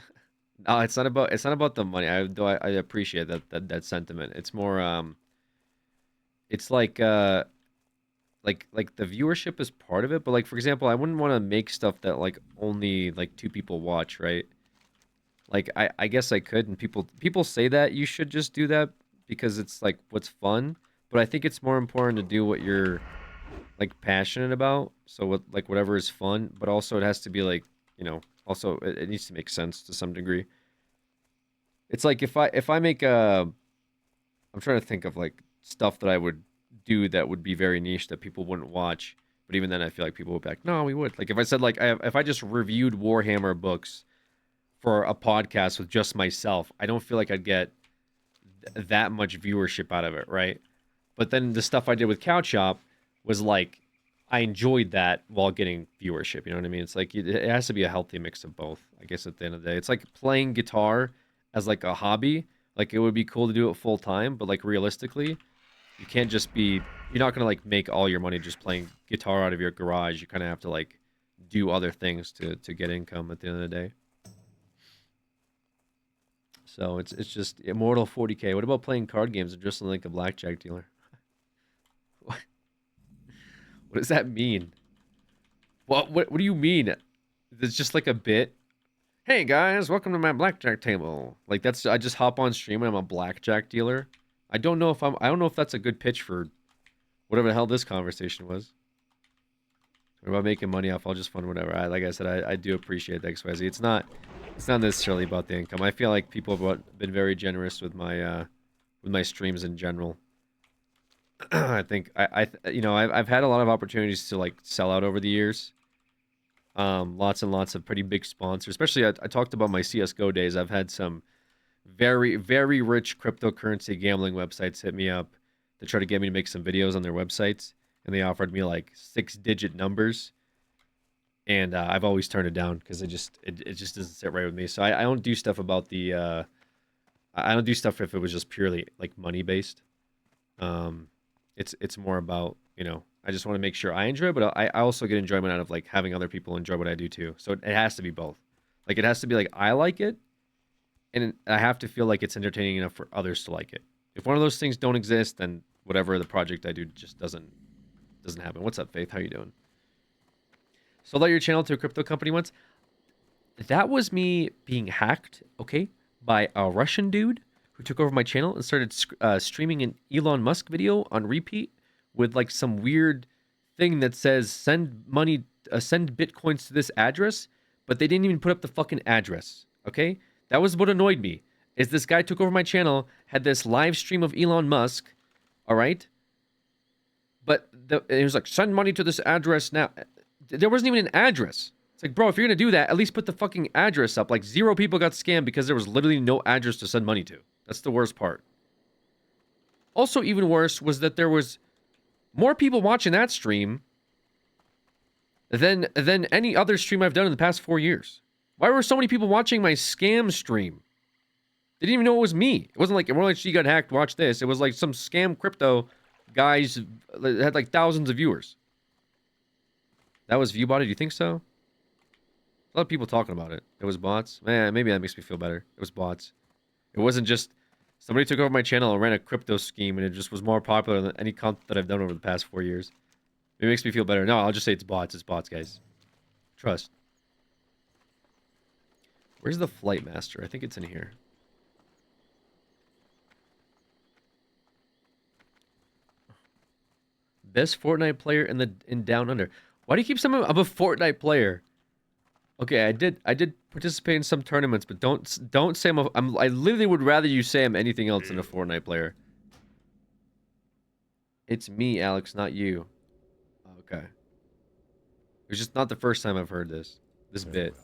No, it's not about the money. I appreciate that sentiment. It's more it's like the viewership is part of it, but like for example, I wouldn't want to make stuff that like only like 2 people watch, right? Like I guess I could, and people say that you should just do that because it's like what's fun, but I think it's more important to do what you're like passionate about. So whatever is fun, but also it has to be like, you know, also it needs to make sense to some degree. It's like if I make I'm trying to think of like stuff that I would do that would be very niche that people wouldn't watch, but even then I feel like people would be like, no, we would. Like if I said like if I just reviewed Warhammer books for a podcast with just myself, I don't feel like I'd get that much viewership out of it, right? But then the stuff I did with Couch Shop was like I enjoyed that while getting viewership. You know what I mean? It's like it has to be a healthy mix of both, I guess, at the end of the day. It's like playing guitar as like a hobby. Like it would be cool to do it full time, but like realistically, you can't just be, you're not going to like make all your money just playing guitar out of your garage. You kind of have to like do other things to get income at the end of the day. So it's just Immortal 40K. What about playing card games and just like a blackjack dealer? What does that mean? What do you mean? It's just like a bit. Hey guys, welcome to my blackjack table. Like I just hop on stream and I'm a blackjack dealer. I don't know if that's a good pitch for whatever the hell this conversation was. What about making money off all just fun, whatever. Like I said, I do appreciate the XYZ. It's not necessarily about the income. I feel like people have been very generous with my streams in general. I think I've had a lot of opportunities to like sell out over the years. Lots and lots of pretty big sponsors. Especially I talked about my CS:GO days. I've had some very, very rich cryptocurrency gambling websites hit me up to try to get me to make some videos on their websites, and they offered me like 6-digit numbers, and I've always turned it down because it just doesn't sit right with me. So I don't do stuff about the I don't do stuff if it was just purely like money based. It's more about, you know, I just want to make sure I enjoy it, but I also get enjoyment out of like having other people enjoy what I do too. So it has to be both. Like it has to be like I like it, and I have to feel like it's entertaining enough for others to like it. If one of those things don't exist, then whatever the project I do just doesn't happen. What's up, Faith? How you doing? Sold out your channel to a crypto company once. That was me being hacked, okay? by a Russian dude who took over my channel and started streaming an Elon Musk video on repeat with like some weird thing that says send money, send bitcoins to this address, but they didn't even put up the fucking address. Okay, that was what annoyed me. Is this guy took over my channel, had this live stream of Elon Musk, all right? But it was like, send money to this address now. There wasn't even an address. It's like, bro, if you're going to do that, at least put the fucking address up. Like, 0 people got scammed because there was literally no address to send money to. That's the worst part. Also, even worse was that there was more people watching that stream than any other stream I've done in the past 4 years. Why were so many people watching my scam stream? They didn't even know it was me. It wasn't like she got hacked, watch this. It was like some scam crypto guys that had like thousands of viewers. That was Viewbot, do you think so? A lot of people talking about it. It was bots. Man, maybe that makes me feel better. It was bots. It wasn't just somebody took over my channel and ran a crypto scheme and it just was more popular than any content that I've done over the past 4 years. It makes me feel better. No, I'll just say it's bots. It's bots, guys. Trust. Where's the Flight Master? I think it's in here. Best Fortnite player in Down Under. Why do you keep saying I'm a Fortnite player? Okay, I did participate in some tournaments, but don't say I literally would rather you say I'm anything else than a Fortnite player. It's me, Alex, not you. Okay. It's just not the first time I've heard this bit.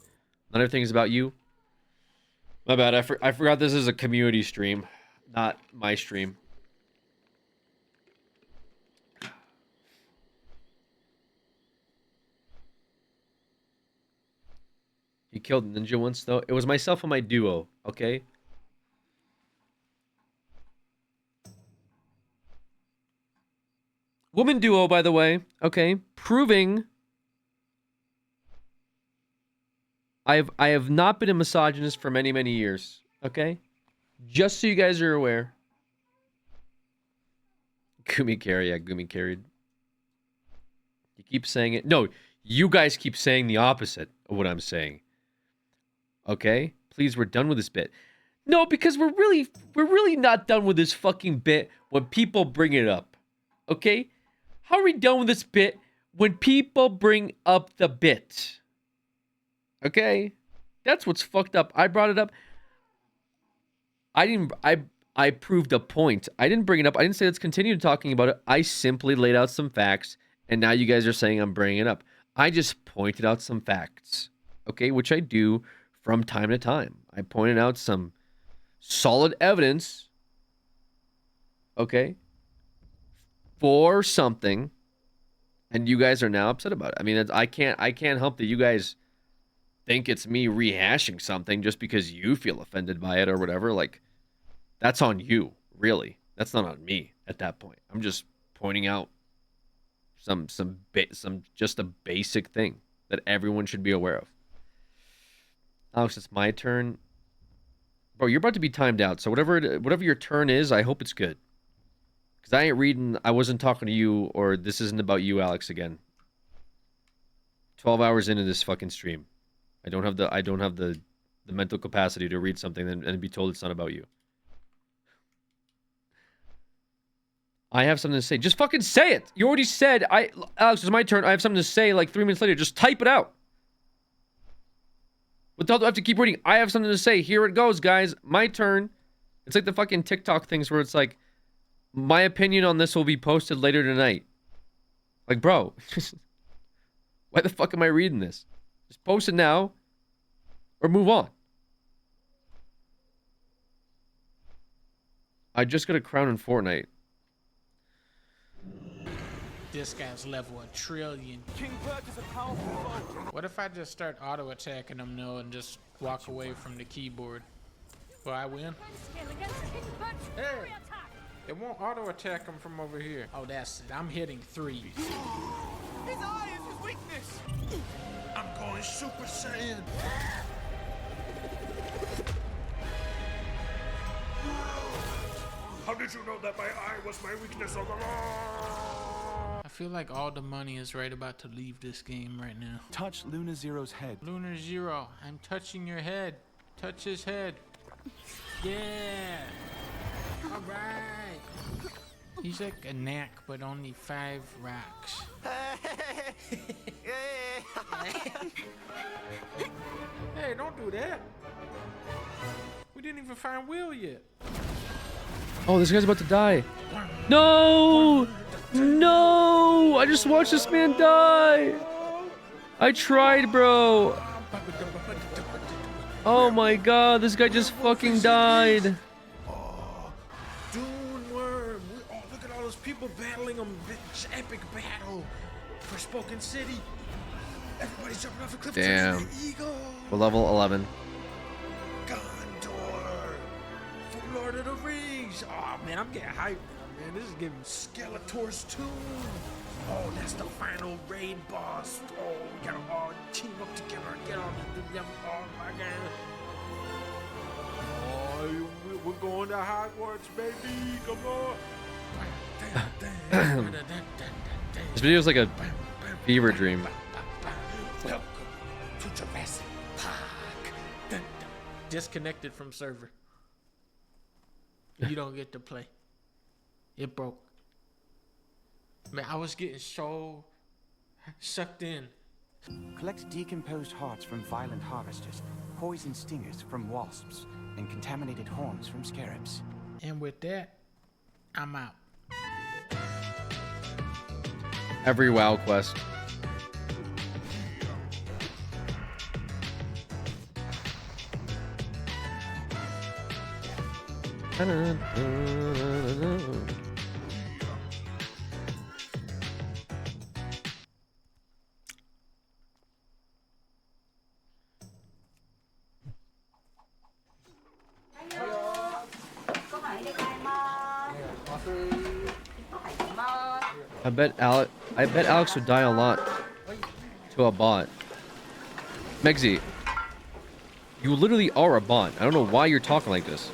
None of things about you. My bad. I forgot this is a community stream, not my stream. You killed Ninja once, though? It was myself and my duo, okay? Woman duo, by the way, okay? Proving I have not been a misogynist for many, many years, okay? Just so you guys are aware. Gumi carry, yeah, Gumi carried. You keep saying it. No, you guys keep saying the opposite of what I'm saying. Okay? Please, we're done with this bit. No, because we're really not done with this fucking bit when people bring it up. Okay? How are we done with this bit when people bring up the bit? Okay? That's what's fucked up. I brought it up. I proved a point. I didn't bring it up. I didn't say let's continue talking about it. I simply laid out some facts, and now you guys are saying I'm bringing it up. I just pointed out some facts. Okay? Which I do from time to time. I pointed out some solid evidence, okay, for something, and you guys are now upset about it. I mean, I can't help that you guys think it's me rehashing something just because you feel offended by it or whatever. Like, that's on you, really. That's not on me at that point. I'm just pointing out some just a basic thing that everyone should be aware of. Alex, it's my turn. Bro, you're about to be timed out, so whatever your turn is, I hope it's good. Because I ain't reading, I wasn't talking to you, or this isn't about you, Alex, again. 12 hours into this fucking stream. I don't have the mental capacity to read something and be told it's not about you. I have something to say. Just fucking say it! You already said, Alex, it's my turn, I have something to say like 3 minutes later. Just type it out. What the hell do I have to keep reading? I have something to say. Here it goes, guys. My turn. It's like the fucking TikTok things where it's like, my opinion on this will be posted later tonight. Like, bro, why the fuck am I reading this? Just post it now or move on. I just got a crown in Fortnite. This guy's level 1 trillion. King Bert is a powerful foe. What if I just start auto-attacking them, though, and just walk away from the keyboard? Will I win? Hey! It won't auto-attack them from over here. Oh, that's it. I'm hitting 3. His eye is his weakness. I'm going Super Saiyan. How did you know that my eye was my weakness all along? I feel like all the money is right about to leave this game right now. Touch Luna Zero's head. Lunar Zero, I'm touching your head. Touch his head. Yeah. All right. He's like a knack, but only 5 rocks. Hey, don't do that. We didn't even find Will yet. Oh, this guy's about to die. No! No! I just watched this man die. I tried, bro. Oh my god, this guy just fucking died. Dune Worm. Look at all those people battling him. This epic battle for Spoken City. Everybody's jumping off a cliff. Damn. To the eagle. We're level 11. Gondor from Lord of the Rings. Oh man, I'm getting hyped, man. This is giving Skeletor's tomb. Oh, that's the final raid boss. Oh, we gotta all team up together and get on the level. Oh my god. Oh, we're going to Hogwarts, baby. Come on. This video is like a fever dream. Welcome to Jurassic Park. Disconnected from server. You don't get to play. It broke. Man, I was getting so sucked in. Collect decomposed hearts from violent harvesters, poison stingers from wasps, and contaminated horns from scarabs. And with that, I'm out. Every WoW quest. I bet Alex would die a lot to a bot. Megzy, you literally are a bot. I don't know why you're talking like this.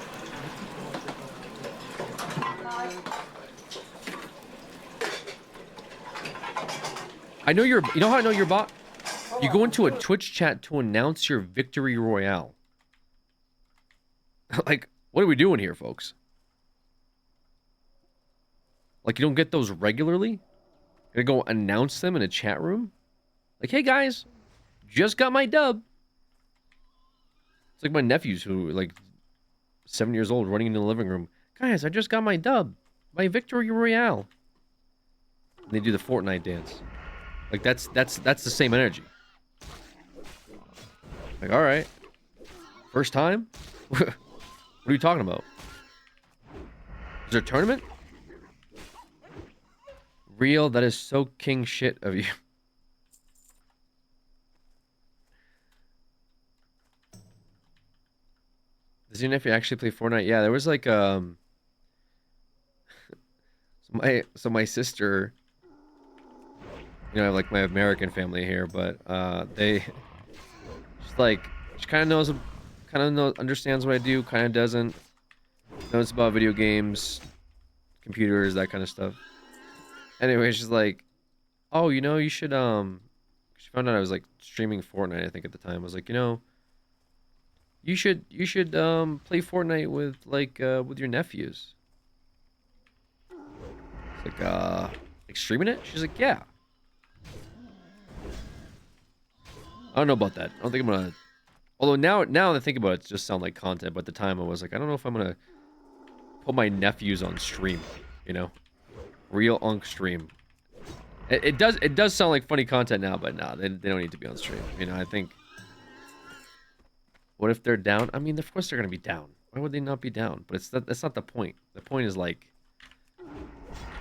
I know you're. You know how I know you're a bot? You go into a Twitch chat to announce your victory royale. Like, what are we doing here, folks? Like, you don't get those regularly? Gonna go announce them in a chat room? Like, hey guys, just got my dub. It's like my nephews who are like 7 years old running into the living room. Guys, I just got my dub. My victory royale. And they do the Fortnite dance. Like, that's the same energy. Like, alright. First time? What are you talking about? Is there a tournament? Real, that is so king shit of you. Does your nephew actually play Fortnite? Yeah, there was like so my sister, you know, I have like my American family here, but she's like, she kind of understands what I do, kind of doesn't. Knows about video games, computers, that kind of stuff. Anyway, she's like, oh, you know, you should, she found out I was, like, streaming Fortnite, I think, at the time. I was like, you know, you should, play Fortnite with, like, with your nephews. It's like, streaming it? She's like, yeah. I don't know about that. I don't think I'm gonna, although now that I think about it, it just sound like content, but at the time I was like, I don't know if I'm gonna put my nephews on stream, you know? Real Unk stream. It does sound like funny content now, but nah, they don't need to be on stream. You know, I think. What if they're down? I mean, of course they're gonna be down. Why would they not be down? But that's not the point. The point is like,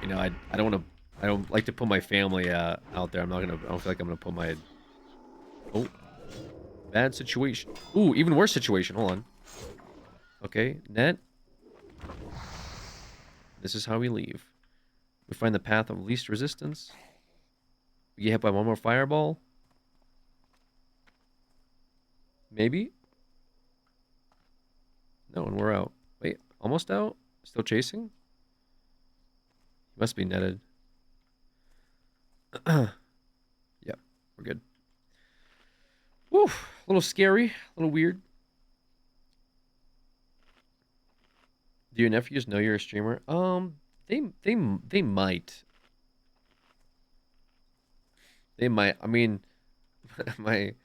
you know, I don't like to put my family out there. I don't feel like I'm gonna put my. Oh, bad situation. Ooh, even worse situation. Hold on. Okay, net. This is how we leave. We find the path of least resistance. We get hit by one more fireball. Maybe? No, and we're out. Wait, almost out? Still chasing? He must be netted. Yep, we're good. Woo, a little scary, a little weird. Do your nephews know you're a streamer? They might. They might. I mean, my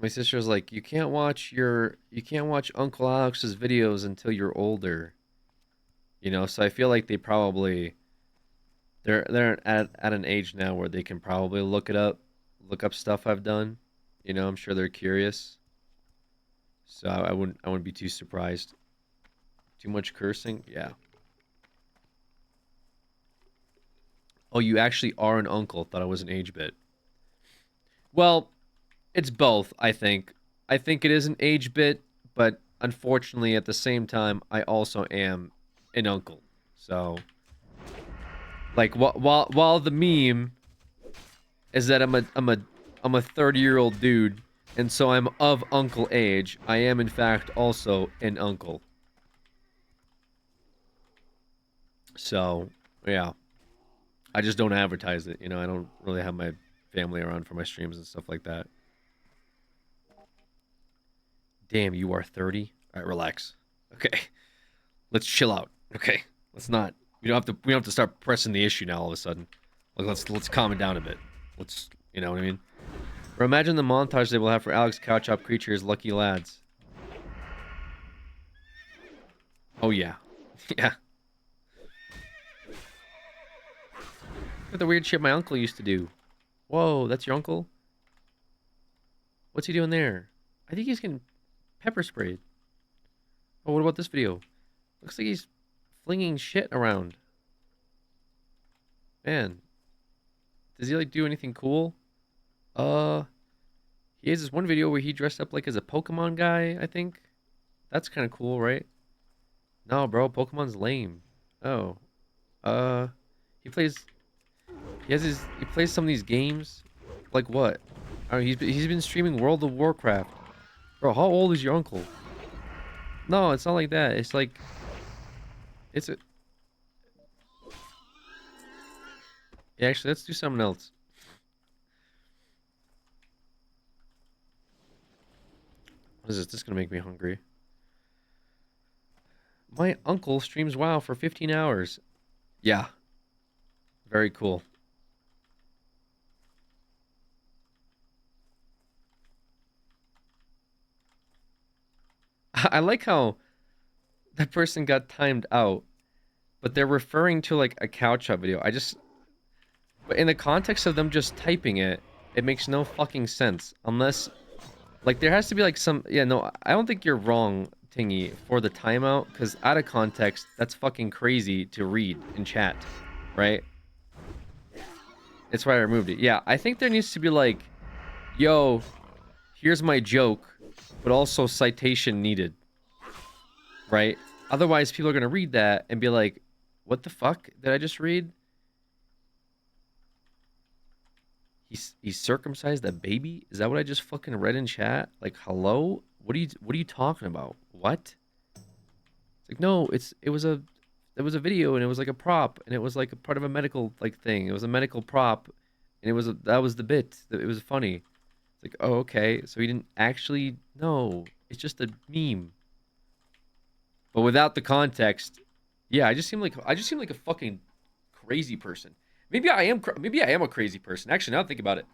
sister was like, you can't watch Uncle Alex's videos until you're older. You know, so I feel like they probably they're at an age now where they can probably look up stuff I've done. You know, I'm sure they're curious. So I wouldn't be too surprised. Too much cursing? Yeah. Oh, you actually are an uncle. Thought I was an age bit. Well, it's both, I think. I think it is an age bit, but unfortunately at the same time I also am an uncle. So like while the meme is that I'm a 30-year-old dude and so I'm of uncle age, I am in fact also an uncle. So, yeah. I just don't advertise it, you know. I don't really have my family around for my streams and stuff like that. Damn, you are 30? All right, relax. Okay. Let's chill out. Okay. Let's not. We don't have to start pressing the issue now all of a sudden. Like let's calm it down a bit. Let's, you know what I mean? Or imagine the montage they will have for Alex Cow Chop Creature's Lucky Lads. Oh yeah. Yeah. Look at the weird shit my uncle used to do. Whoa, that's your uncle? What's he doing there? I think he's getting pepper sprayed. Oh, what about this video? Looks like he's flinging shit around. Man. Does he, like, do anything cool? He has this one video where he dressed up, like, as a Pokemon guy, I think. That's kind of cool, right? No, bro, Pokemon's lame. Oh. He plays some of these games. Like what? I mean, he's been streaming World of Warcraft. Bro, how old is your uncle? No, it's not like that. It's like yeah, actually, let's do something else. What is this? This is gonna make me hungry. My uncle streams WoW for 15 hours. Yeah. Very cool. I like how that person got timed out, but they're referring to like a cow chop video. But in the context of them just typing it, it makes no fucking sense. Unless, like, there has to be like some, yeah, no, I don't think you're wrong, Tingy, for the timeout, because out of context, that's fucking crazy to read in chat, right? That's why I removed it. Yeah, I think there needs to be like, yo, here's my joke, but also citation needed, right? Otherwise, people are going to read that and be like, what the fuck did I just read? He circumcised a baby? Is that what I just fucking read in chat? Like, hello? What are you talking about? What? It's like, no, it was a video and it was like a prop and it was like a part of a medical like thing. It was a medical prop and that was the bit. It was funny. It's like, oh, okay. So he didn't actually, no, it's just a meme. But without the context, yeah, I just seem like a fucking crazy person. Maybe I am a crazy person. Actually, now I think about it.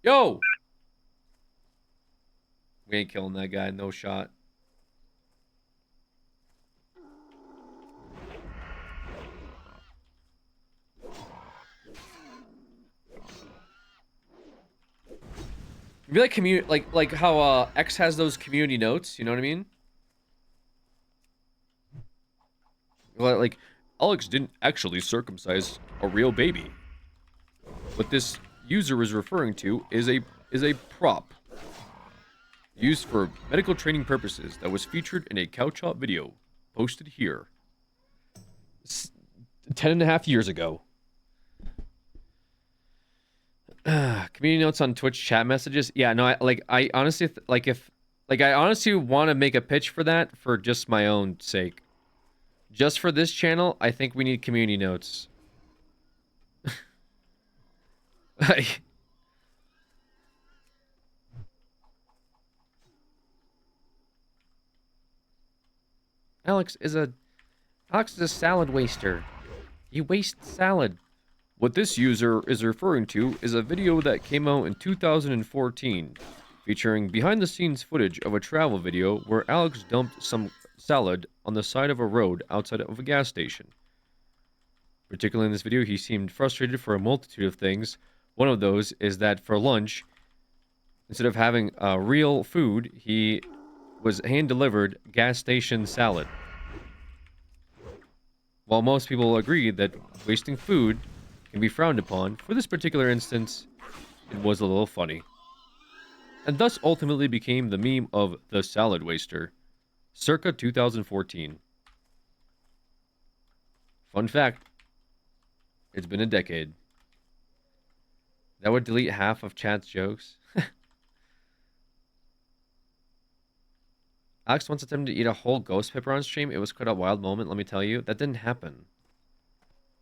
Yo! We ain't killing that guy. No shot. Maybe like how X has those community notes, you know what I mean? Like Alex didn't actually circumcise a real baby. What this user is referring to is a prop used for medical training purposes that was featured in a cow chop video posted here 10.5 years ago. Community notes on Twitch chat messages. Yeah, no, I honestly I honestly want to make a pitch for that for just my own sake. Just for this channel, I think we need community notes. Alex is a salad waster. He wastes salad. What this user is referring to is a video that came out in 2014, featuring behind-the-scenes footage of a travel video where Alex dumped some salad on the side of a road outside of a gas station. Particularly in this video, he seemed frustrated for a multitude of things. One of those is that for lunch, instead of having real food, he was hand-delivered gas station salad. While most people agree that wasting food can be frowned upon, for this particular instance, it was a little funny. And thus ultimately became the meme of the salad waster, circa 2014. Fun fact, it's been a decade. That would delete half of chat's jokes. Alex once attempted to eat a whole ghost pepper on stream. It was quite a wild moment, let me tell you. That didn't happen.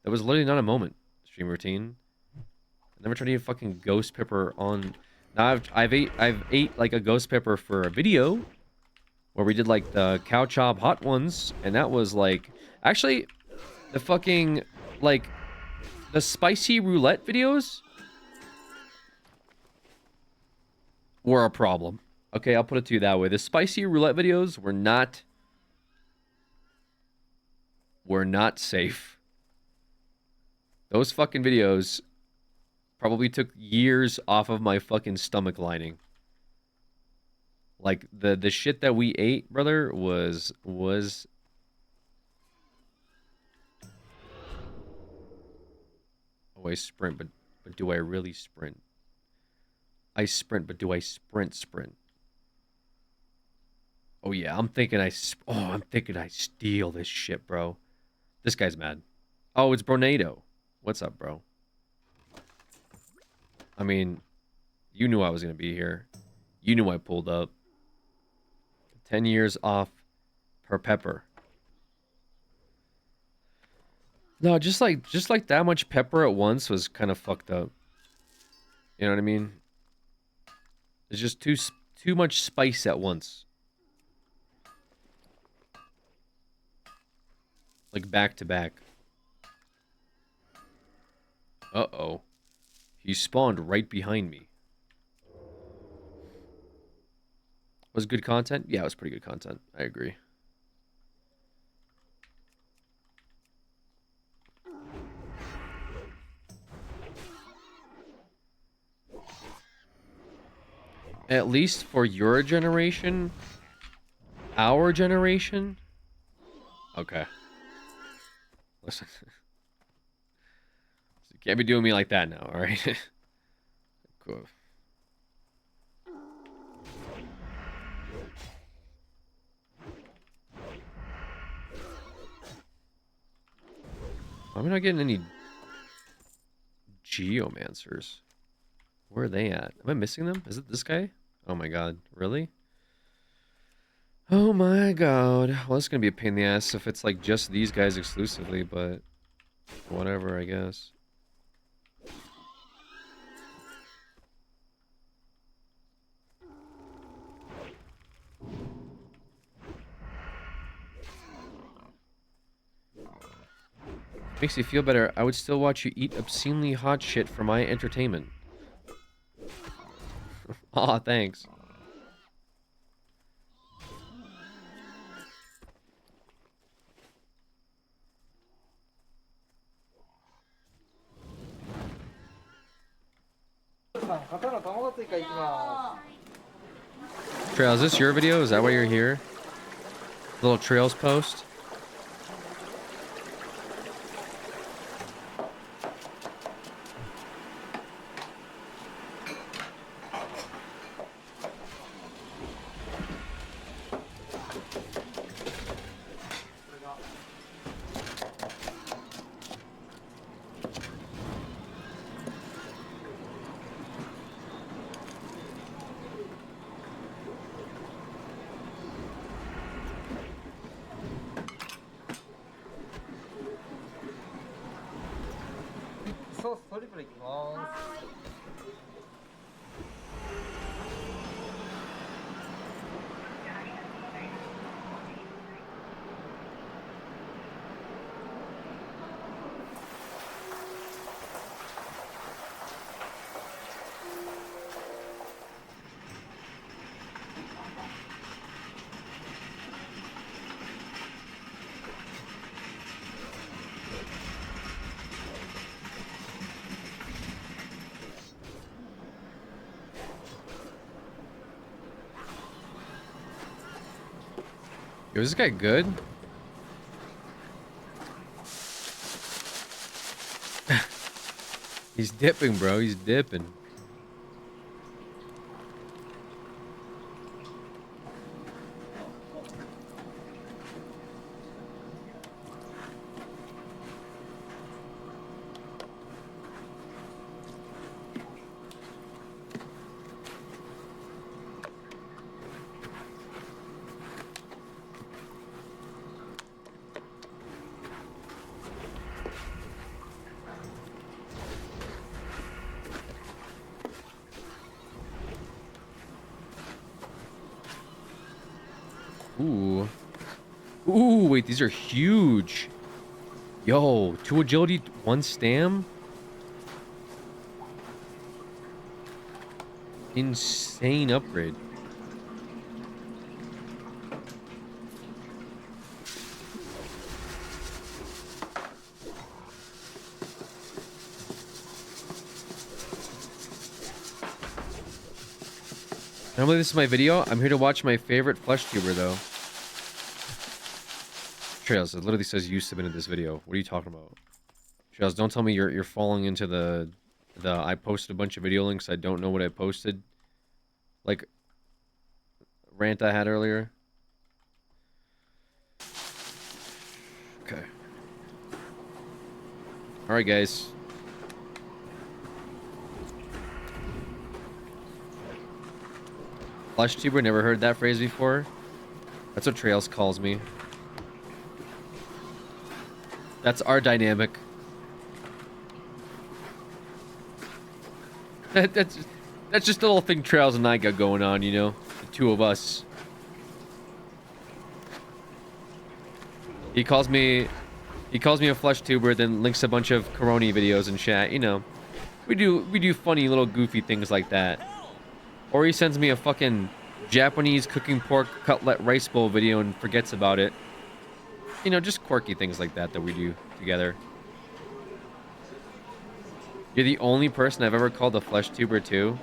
That was literally not a moment. Stream routine. I never tried to eat a fucking ghost pepper on... Now I've ate like a ghost pepper for a video where we did like the cow chop hot ones, and that was like... Actually, the fucking, like, the spicy roulette videos were a problem. Okay, I'll put it to you that way. The spicy roulette videos were not safe. Those fucking videos probably took years off of my fucking stomach lining. Like, the shit that we ate, brother, was... Oh, I sprint, but do I really sprint? I sprint, but do I sprint? Oh yeah, I'm thinking I steal this shit, bro. This guy's mad. Oh, it's Bronado. What's up, bro? I mean, you knew I was gonna be here. You knew I pulled up. 10 years off per pepper. No, just like that much pepper at once was kind of fucked up. You know what I mean? It's just too much spice at once. Like back to back. Uh-oh. He spawned right behind me. Was good content? Yeah, it was pretty good content. I agree. At least for your generation? Our generation? Okay. Listen. You can't be doing me like that now, alright? Cool. I'm not getting any geomancers. Where are they at? Am I missing them? Is it this guy? Oh my god. Really? Oh my god. Well, it's gonna be a pain in the ass if it's like just these guys exclusively, but whatever, I guess. Makes you feel better. I would still watch you eat obscenely hot shit for my entertainment. Aw, thanks. Trail, is this your video? Is that why you're here? Little Trails post? Yo, is this guy good? He's dipping, bro. He's dipping. Ooh. Ooh, wait, these are huge. Yo, 2 agility, 1 stam. Insane upgrade. Normally this is my video. I'm here to watch my favorite flesh tuber though. Trails, it literally says you submitted this video. What are you talking about? Trails, don't tell me you're falling into the I posted a bunch of video links. I don't know what I posted. Like rant I had earlier. Okay. Alright guys. Flesh tuber, never heard that phrase before. That's what Trails calls me. That's our dynamic. That's just a little thing Trails and I got going on, you know? The two of us. He calls me a flesh tuber, then links a bunch of Coroni videos in chat, you know. We do funny little goofy things like that. Or he sends me a fucking Japanese cooking pork cutlet rice bowl video and forgets about it. You know, just quirky things like that we do together. You're the only person I've ever called a flesh tuber too.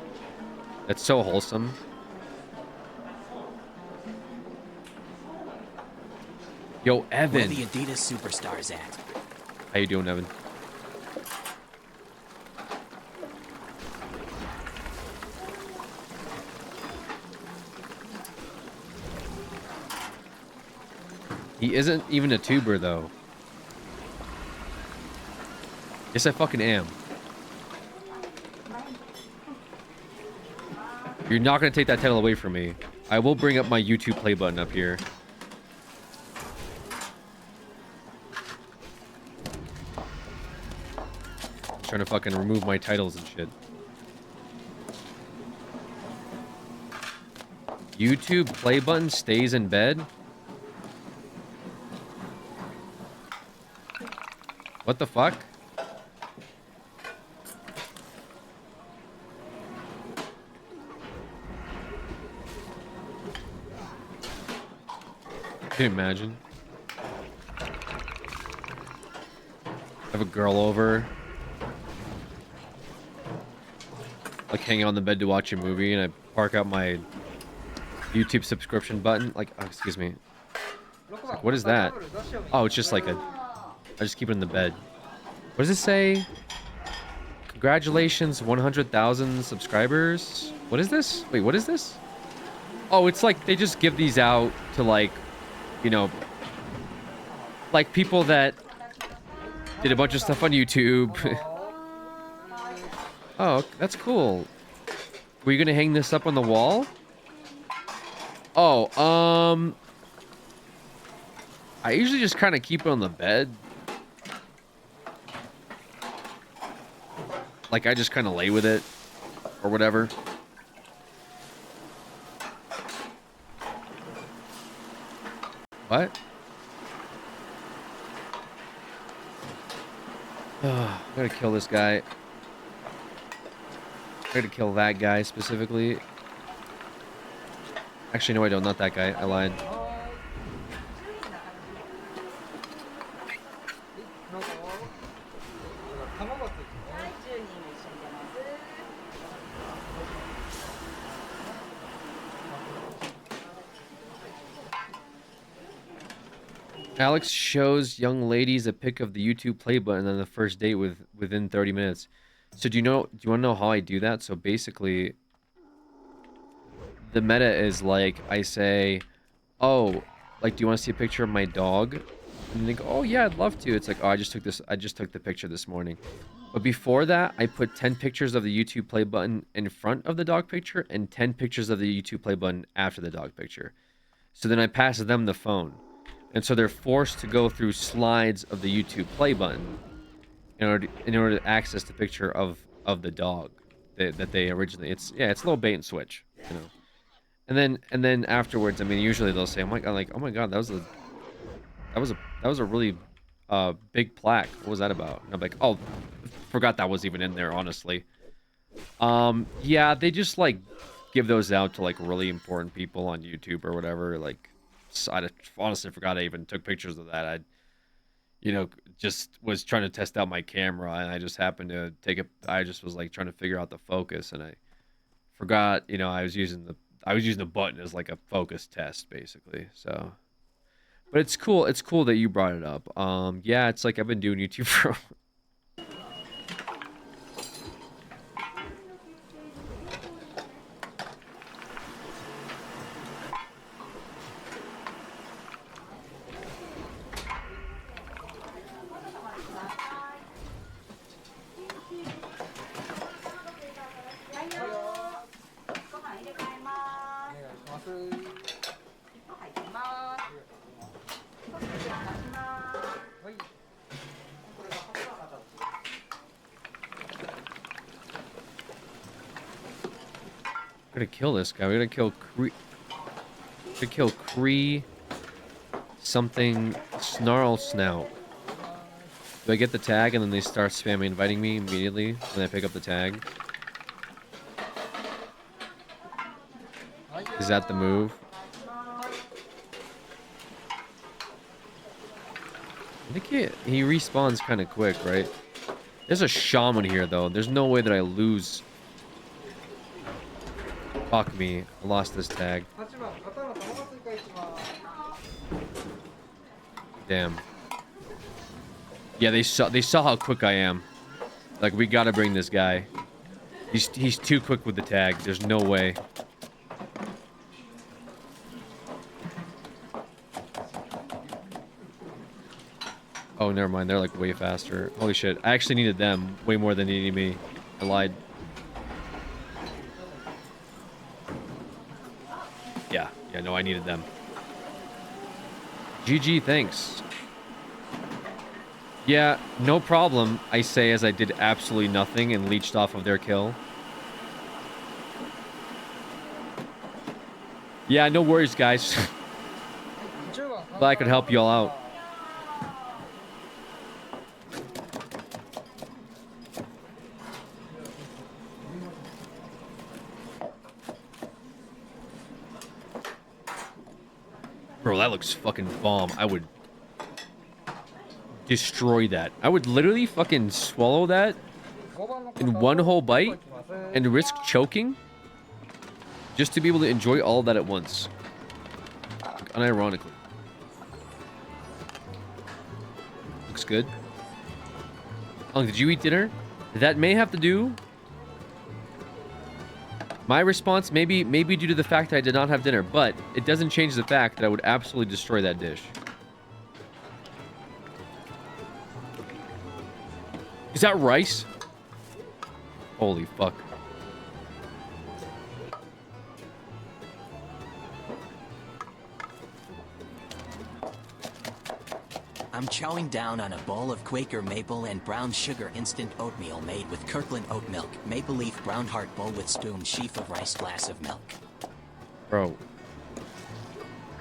That's so wholesome. Yo, Evan. Where the Adidas superstars at? How you doing, Evan? He isn't even a tuber, though. Yes, I fucking am. You're not gonna take that title away from me. I will bring up my YouTube play button up here. I'm trying to fucking remove my titles and shit. YouTube play button stays in bed? What the fuck? Can you imagine? Have a girl over. Like hang out on the bed to watch a movie and I park out my YouTube subscription button. Like, oh, excuse me. Like, what is that? Oh, it's just like a... I just keep it in the bed. What does it say? Congratulations, 100,000 subscribers. What is this? Wait, what is this? Oh, it's like they just give these out to like, you know, like people that did a bunch of stuff on YouTube. Oh, that's cool. Were you gonna hang this up on the wall? Oh, I usually just kind of keep it on the bed. Like, I just kind of lay with it, or whatever. What? I gotta kill this guy. I gotta kill that guy specifically. Actually, no, I don't. Not that guy. I lied. Alex shows young ladies a pic of the YouTube play button on the first date within 30 minutes. So do you want to know how I do that? So basically, the meta is like, I say, oh, like, do you want to see a picture of my dog? And they go, oh yeah, I'd love to. It's like, oh, I just took the picture this morning. But before that, I put 10 pictures of the YouTube play button in front of the dog picture and 10 pictures of the YouTube play button after the dog picture. So then I pass them the phone. And so they're forced to go through slides of the YouTube play button in order to access the picture of the dog that they originally. It's a little bait and switch, you know. And then afterwards, I mean, usually they'll say, oh my god, that was a really big plaque. What was that about? And I'm like, oh, forgot that was even in there, honestly. Yeah, they just like give those out to like really important people on YouTube or whatever. Like, I honestly forgot I even took pictures of that. I, you know, just was trying to test out my camera, and I just happened to I just was like trying to figure out the focus, and I forgot, you know, I was using the button as like a focus test, basically. So, but it's cool. It's cool that you brought it up. Yeah, it's like I've been doing YouTube for. We're gonna kill this guy. We're gonna kill Cree something Snarl Snout. Do I get the tag and then they start spamming inviting me immediately when I pick up the tag? Is that the move? I think he respawns kind of quick, right? There's a shaman here though. There's no way that I lose. Fuck me. I lost this tag. Damn. Yeah, they saw how quick I am. Like, we gotta bring this guy. He's too quick with the tag. There's no way. Oh, never mind. They're like way faster. Holy shit. I actually needed them way more than they needed me. I lied. Yeah, no, I needed them. GG, thanks. Yeah, no problem, I say as I did absolutely nothing and leached off of their kill. Yeah, no worries, guys. Glad I could help you all out. Bro, that looks fucking bomb. I would destroy that. I would literally fucking swallow that in one whole bite and risk choking just to be able to enjoy all of that at once. Like, unironically. Looks good. Oh, did you eat dinner? That may have to do... My response may be due to the fact that I did not have dinner, but it doesn't change the fact that I would absolutely destroy that dish. Is that rice? Holy fuck. I'm chowing down on a bowl of Quaker maple and brown sugar instant oatmeal made with Kirkland oat milk, maple leaf brown heart bowl with spoon, sheaf of rice, glass of milk. Bro.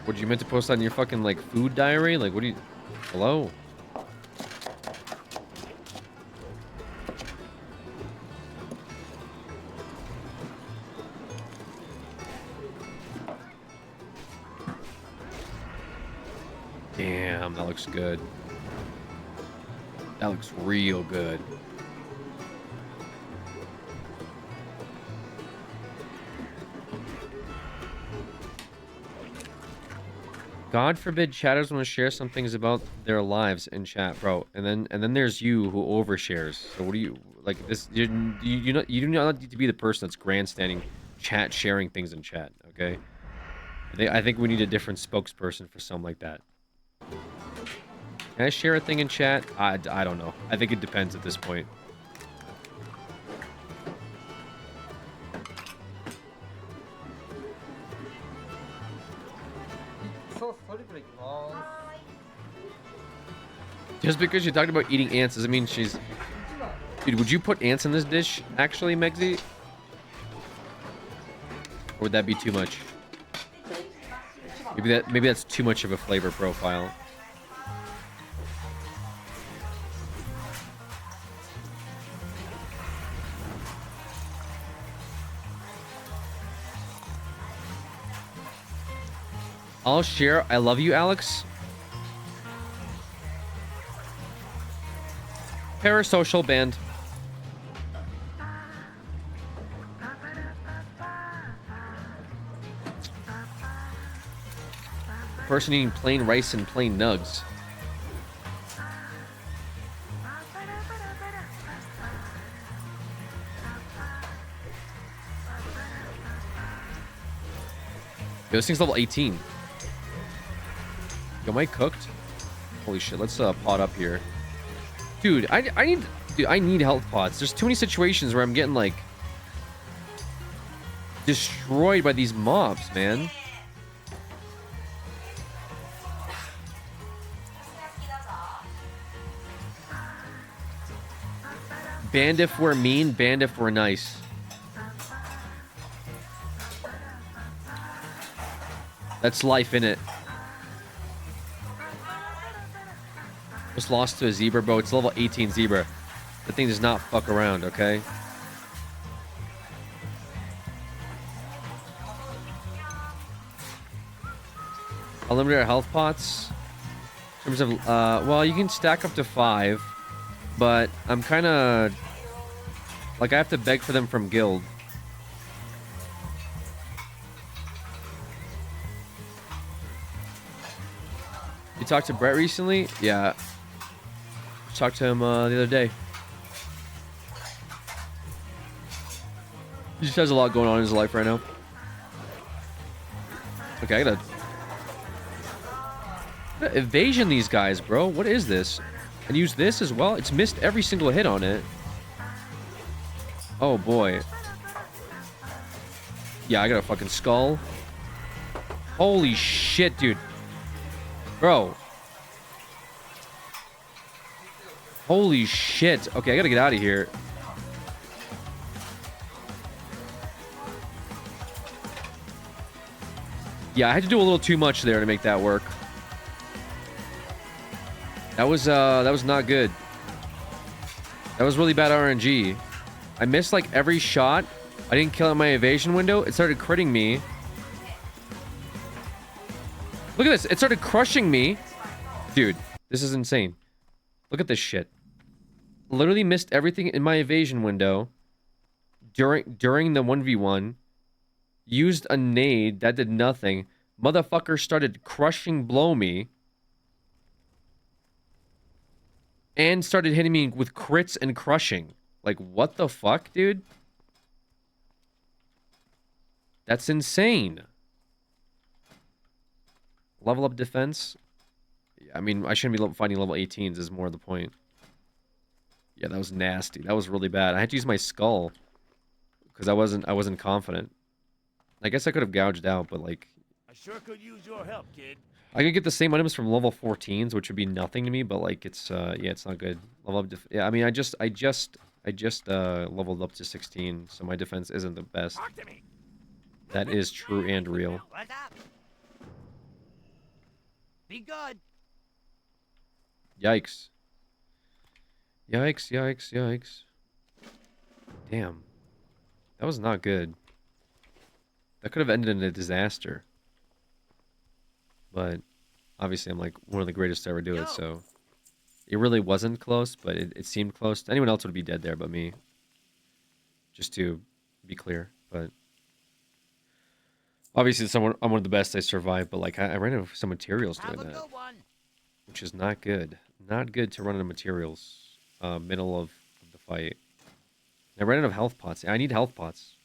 What, you meant to post on your fucking, like, food diary? Like, what do you... Hello? Damn, that looks good. That looks real good. God forbid chatters want to share some things about their lives in chat, bro. And then there's you who overshares. So what do you like this? You do not need to be the person that's grandstanding, chat sharing things in chat. Okay. I think we need a different spokesperson for something like that. Can I share a thing in chat? I don't know. I think it depends at this point. Just because you talked about eating ants doesn't mean she's... Dude, would you put ants in this dish, actually, Megzy? Or would that be too much? Maybe that's too much of a flavor profile. I'll share. I love you, Alex. Parasocial band. Person eating plain rice and plain nugs. Yo, this thing's level 18. Yo, am I cooked? Holy shit, let's pot up here. Dude, I need health pots. There's too many situations where I'm getting like destroyed by these mobs, man. Banned if we're mean, banned if we're nice. That's life, innit? Just lost to a zebra, bro. It's level 18 zebra. The thing does not fuck around, okay? Unlimited health pots. In terms of, well, you can stack up to 5, but I'm kind of like I have to beg for them from guild. You talked to Brett recently? Yeah. Talked to him the other day. He just has a lot going on in his life right now. Okay, I gotta evasion these guys, bro. What is this? And use this as well? It's missed every single hit on it. Oh boy. Yeah, I got a fucking skull. Holy shit, dude. Bro. Holy shit. Okay, I gotta get out of here. Yeah, I had to do a little too much there to make that work. That was not good. That was really bad RNG. I missed like every shot. I didn't kill in my evasion window. It started critting me. Look at this. It started crushing me. Dude, this is insane. Look at this shit. Literally missed everything in my evasion window during the 1v1. Used a nade. That did nothing. Motherfucker started crushing blow me. And started hitting me with crits and crushing. Like, what the fuck, dude? That's insane. Level up defense. I mean, I shouldn't be fighting level 18s is more the point. Yeah, that was nasty. That was really bad. I had to use my skull. Because I wasn't confident. I guess I could have gouged out, but like... I sure could use your help, kid. I could get the same items from level 14s, which would be nothing to me, but like it's yeah, it's not good. Level up yeah, I mean I just leveled up to 16, so my defense isn't the best. That is true and real. What's up? Be good. Yikes. Yikes, yikes, yikes. Damn. That was not good. That could have ended in a disaster. But obviously I'm like one of the greatest to ever do it, so it really wasn't close, but it seemed close. Anyone else would be dead there but me. Just to be clear, but Obviously, I'm one of the best. I survived, but like I ran out of some materials doing that, which is not good. Not good to run out of materials. Middle of the fight. I ran out of health pots. I need health pots.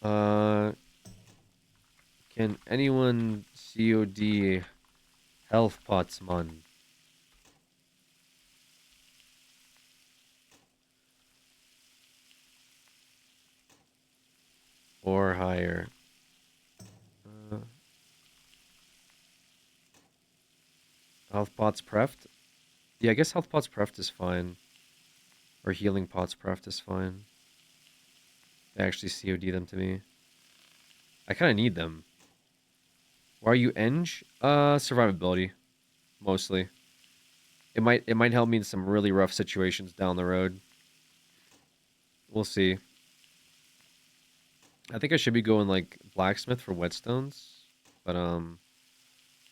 Can anyone COD health pots, man? Or higher. Health pots preffed? Yeah, I guess health pots preffed is fine. Or healing pots preffed is fine. They actually COD them to me. I kind of need them. Why are you Eng? Survivability. Mostly. It might help me in some really rough situations down the road. We'll see. I think I should be going like blacksmith for whetstones. But I'm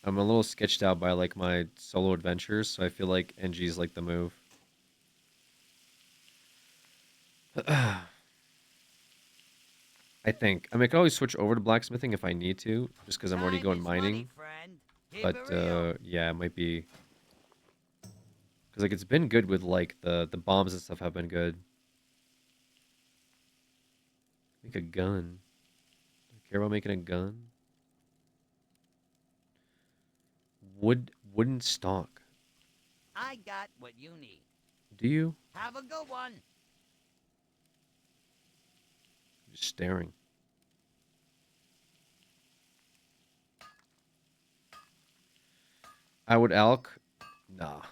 a little sketched out by like my solo adventures, so I feel like NG is like the move. I think. I mean, I can always switch over to blacksmithing if I need to, just because I'm already going mining. But yeah, it might be because like it's been good with like the bombs and stuff have been good. Make a gun. Do you care about making a gun? Wooden stock. I got what you need. Do you? Have a good one. Just staring. I would elk. Nah.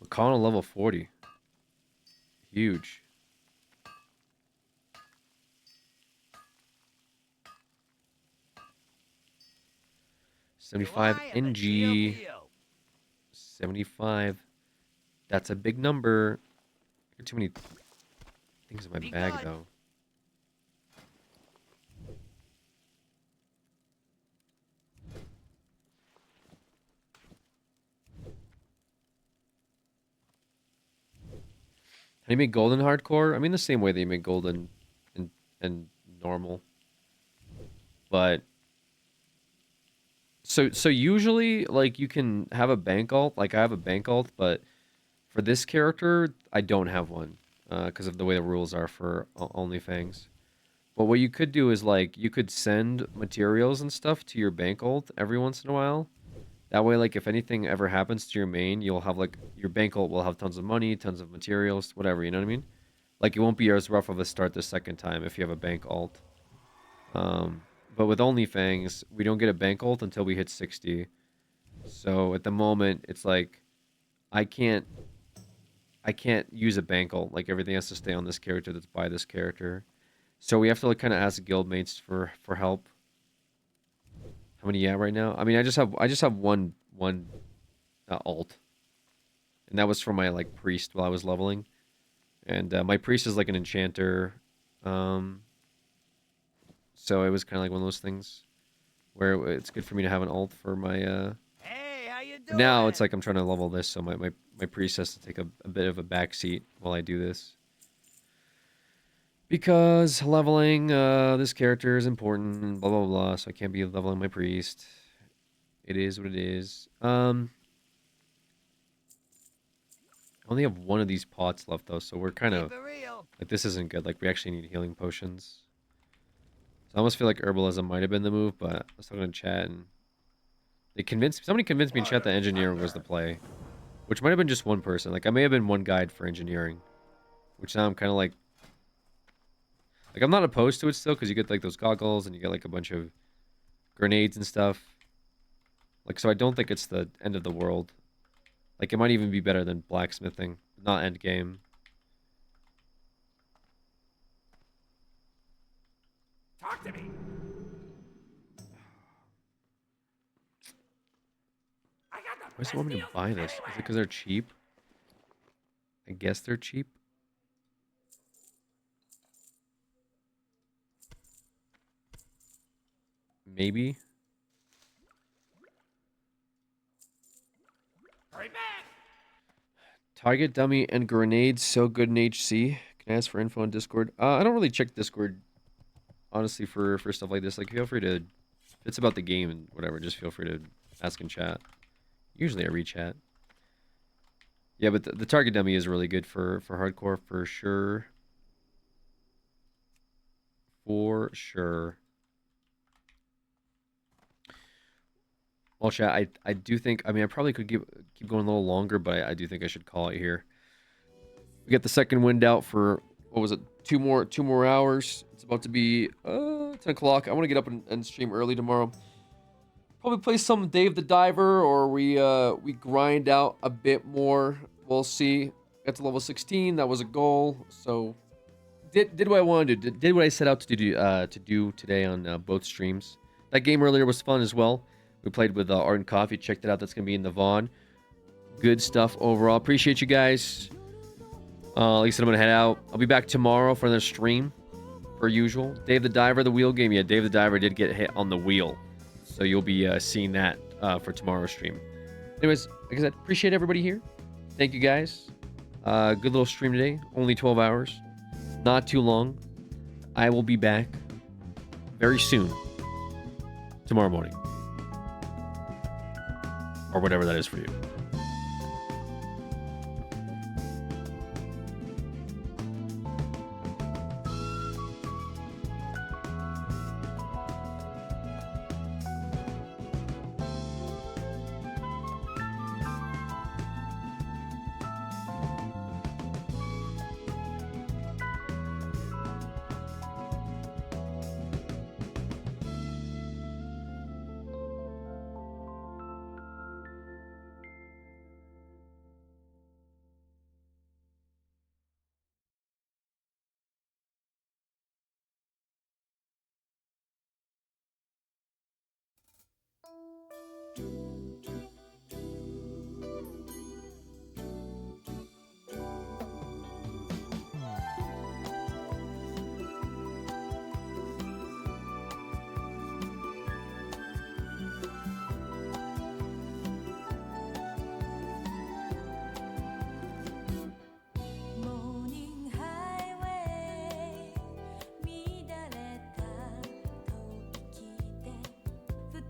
McConnell level 40. Huge. $75 NG. 75. That's a big number. There are too many things in my bag, though. How do you make golden hardcore? I mean, the same way that you make golden and normal. But so usually, like, you can have a bank alt. Like, I have a bank alt, but for this character, I don't have one because of the way the rules are for OnlyFangs. But what you could do is, like, you could send materials and stuff to your bank alt every once in a while. That way, like, if anything ever happens to your main, you'll have, like, your bank alt will have tons of money, tons of materials, whatever, you know what I mean? Like, it won't be as rough of a start the second time if you have a bank alt. But with OnlyFangs, we don't get a bank ult until we hit 60. So at the moment, it's like I can't use a bank ult. Like everything has to stay on this character that's by this character. So we have to like kind of ask guildmates for help. How many you at right now? I mean, I just have one ult, and that was for my like priest while I was leveling. And my priest is like an enchanter. So it was kind of like one of those things where it's good for me to have an ult for my. Hey, how you doing? Now it's like I'm trying to level this, so my priest has to take a bit of a back seat while I do this. Because leveling this character is important, blah blah blah. So I can't be leveling my priest. It is what it is. I only have one of these pots left though, so we're kind of like this isn't good. Like we actually need healing potions. I almost feel like herbalism might have been the move, but I was talking to chat and somebody convinced me in chat that engineering was the play, which might have been just one person. Like I may have been one guide for engineering, which now I'm kind of like I'm not opposed to it still because you get like those goggles and you get like a bunch of grenades and stuff. Like so, I don't think it's the end of the world. Like it might even be better than blacksmithing, not end game. Talk to me. Why does it want me to buy this? Is it because they're cheap? I guess they're cheap. Maybe. Target dummy and grenades so good in HC. Can I ask for info on Discord? I don't really check Discord, honestly, for stuff like this. Like, feel free to, if it's about the game and whatever, just feel free to ask in chat. Usually I read chat. Yeah, but the target dummy is really good for hardcore, for sure. For sure. Well, chat, I do think, I mean, I probably could keep going a little longer, but I do think I should call it here. We get the second wind out for, what was it, two more hours. It's about to be 10 o'clock. I want to get up and stream early tomorrow. Probably play some Dave the Diver, or we grind out a bit more. We'll see. Got to level 16. That was a goal. So did what I wanted to do. Did what I set out to do today on both streams. That game earlier was fun as well. We played with Art and Coffee. Checked it out. That's gonna be in the Vaughn. Good stuff overall. Appreciate you guys. Like I said, I'm gonna head out. I'll be back tomorrow for another stream, per usual. Dave the Diver, the wheel game. Yeah, Dave the Diver did get hit on the wheel, so you'll be seeing that for tomorrow's stream. Anyways, like I said, appreciate everybody here. Thank you guys. Good little stream today. Only 12 hours. Not too long. I will be back very soon. Tomorrow morning. Or whatever that is for you.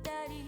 Daddy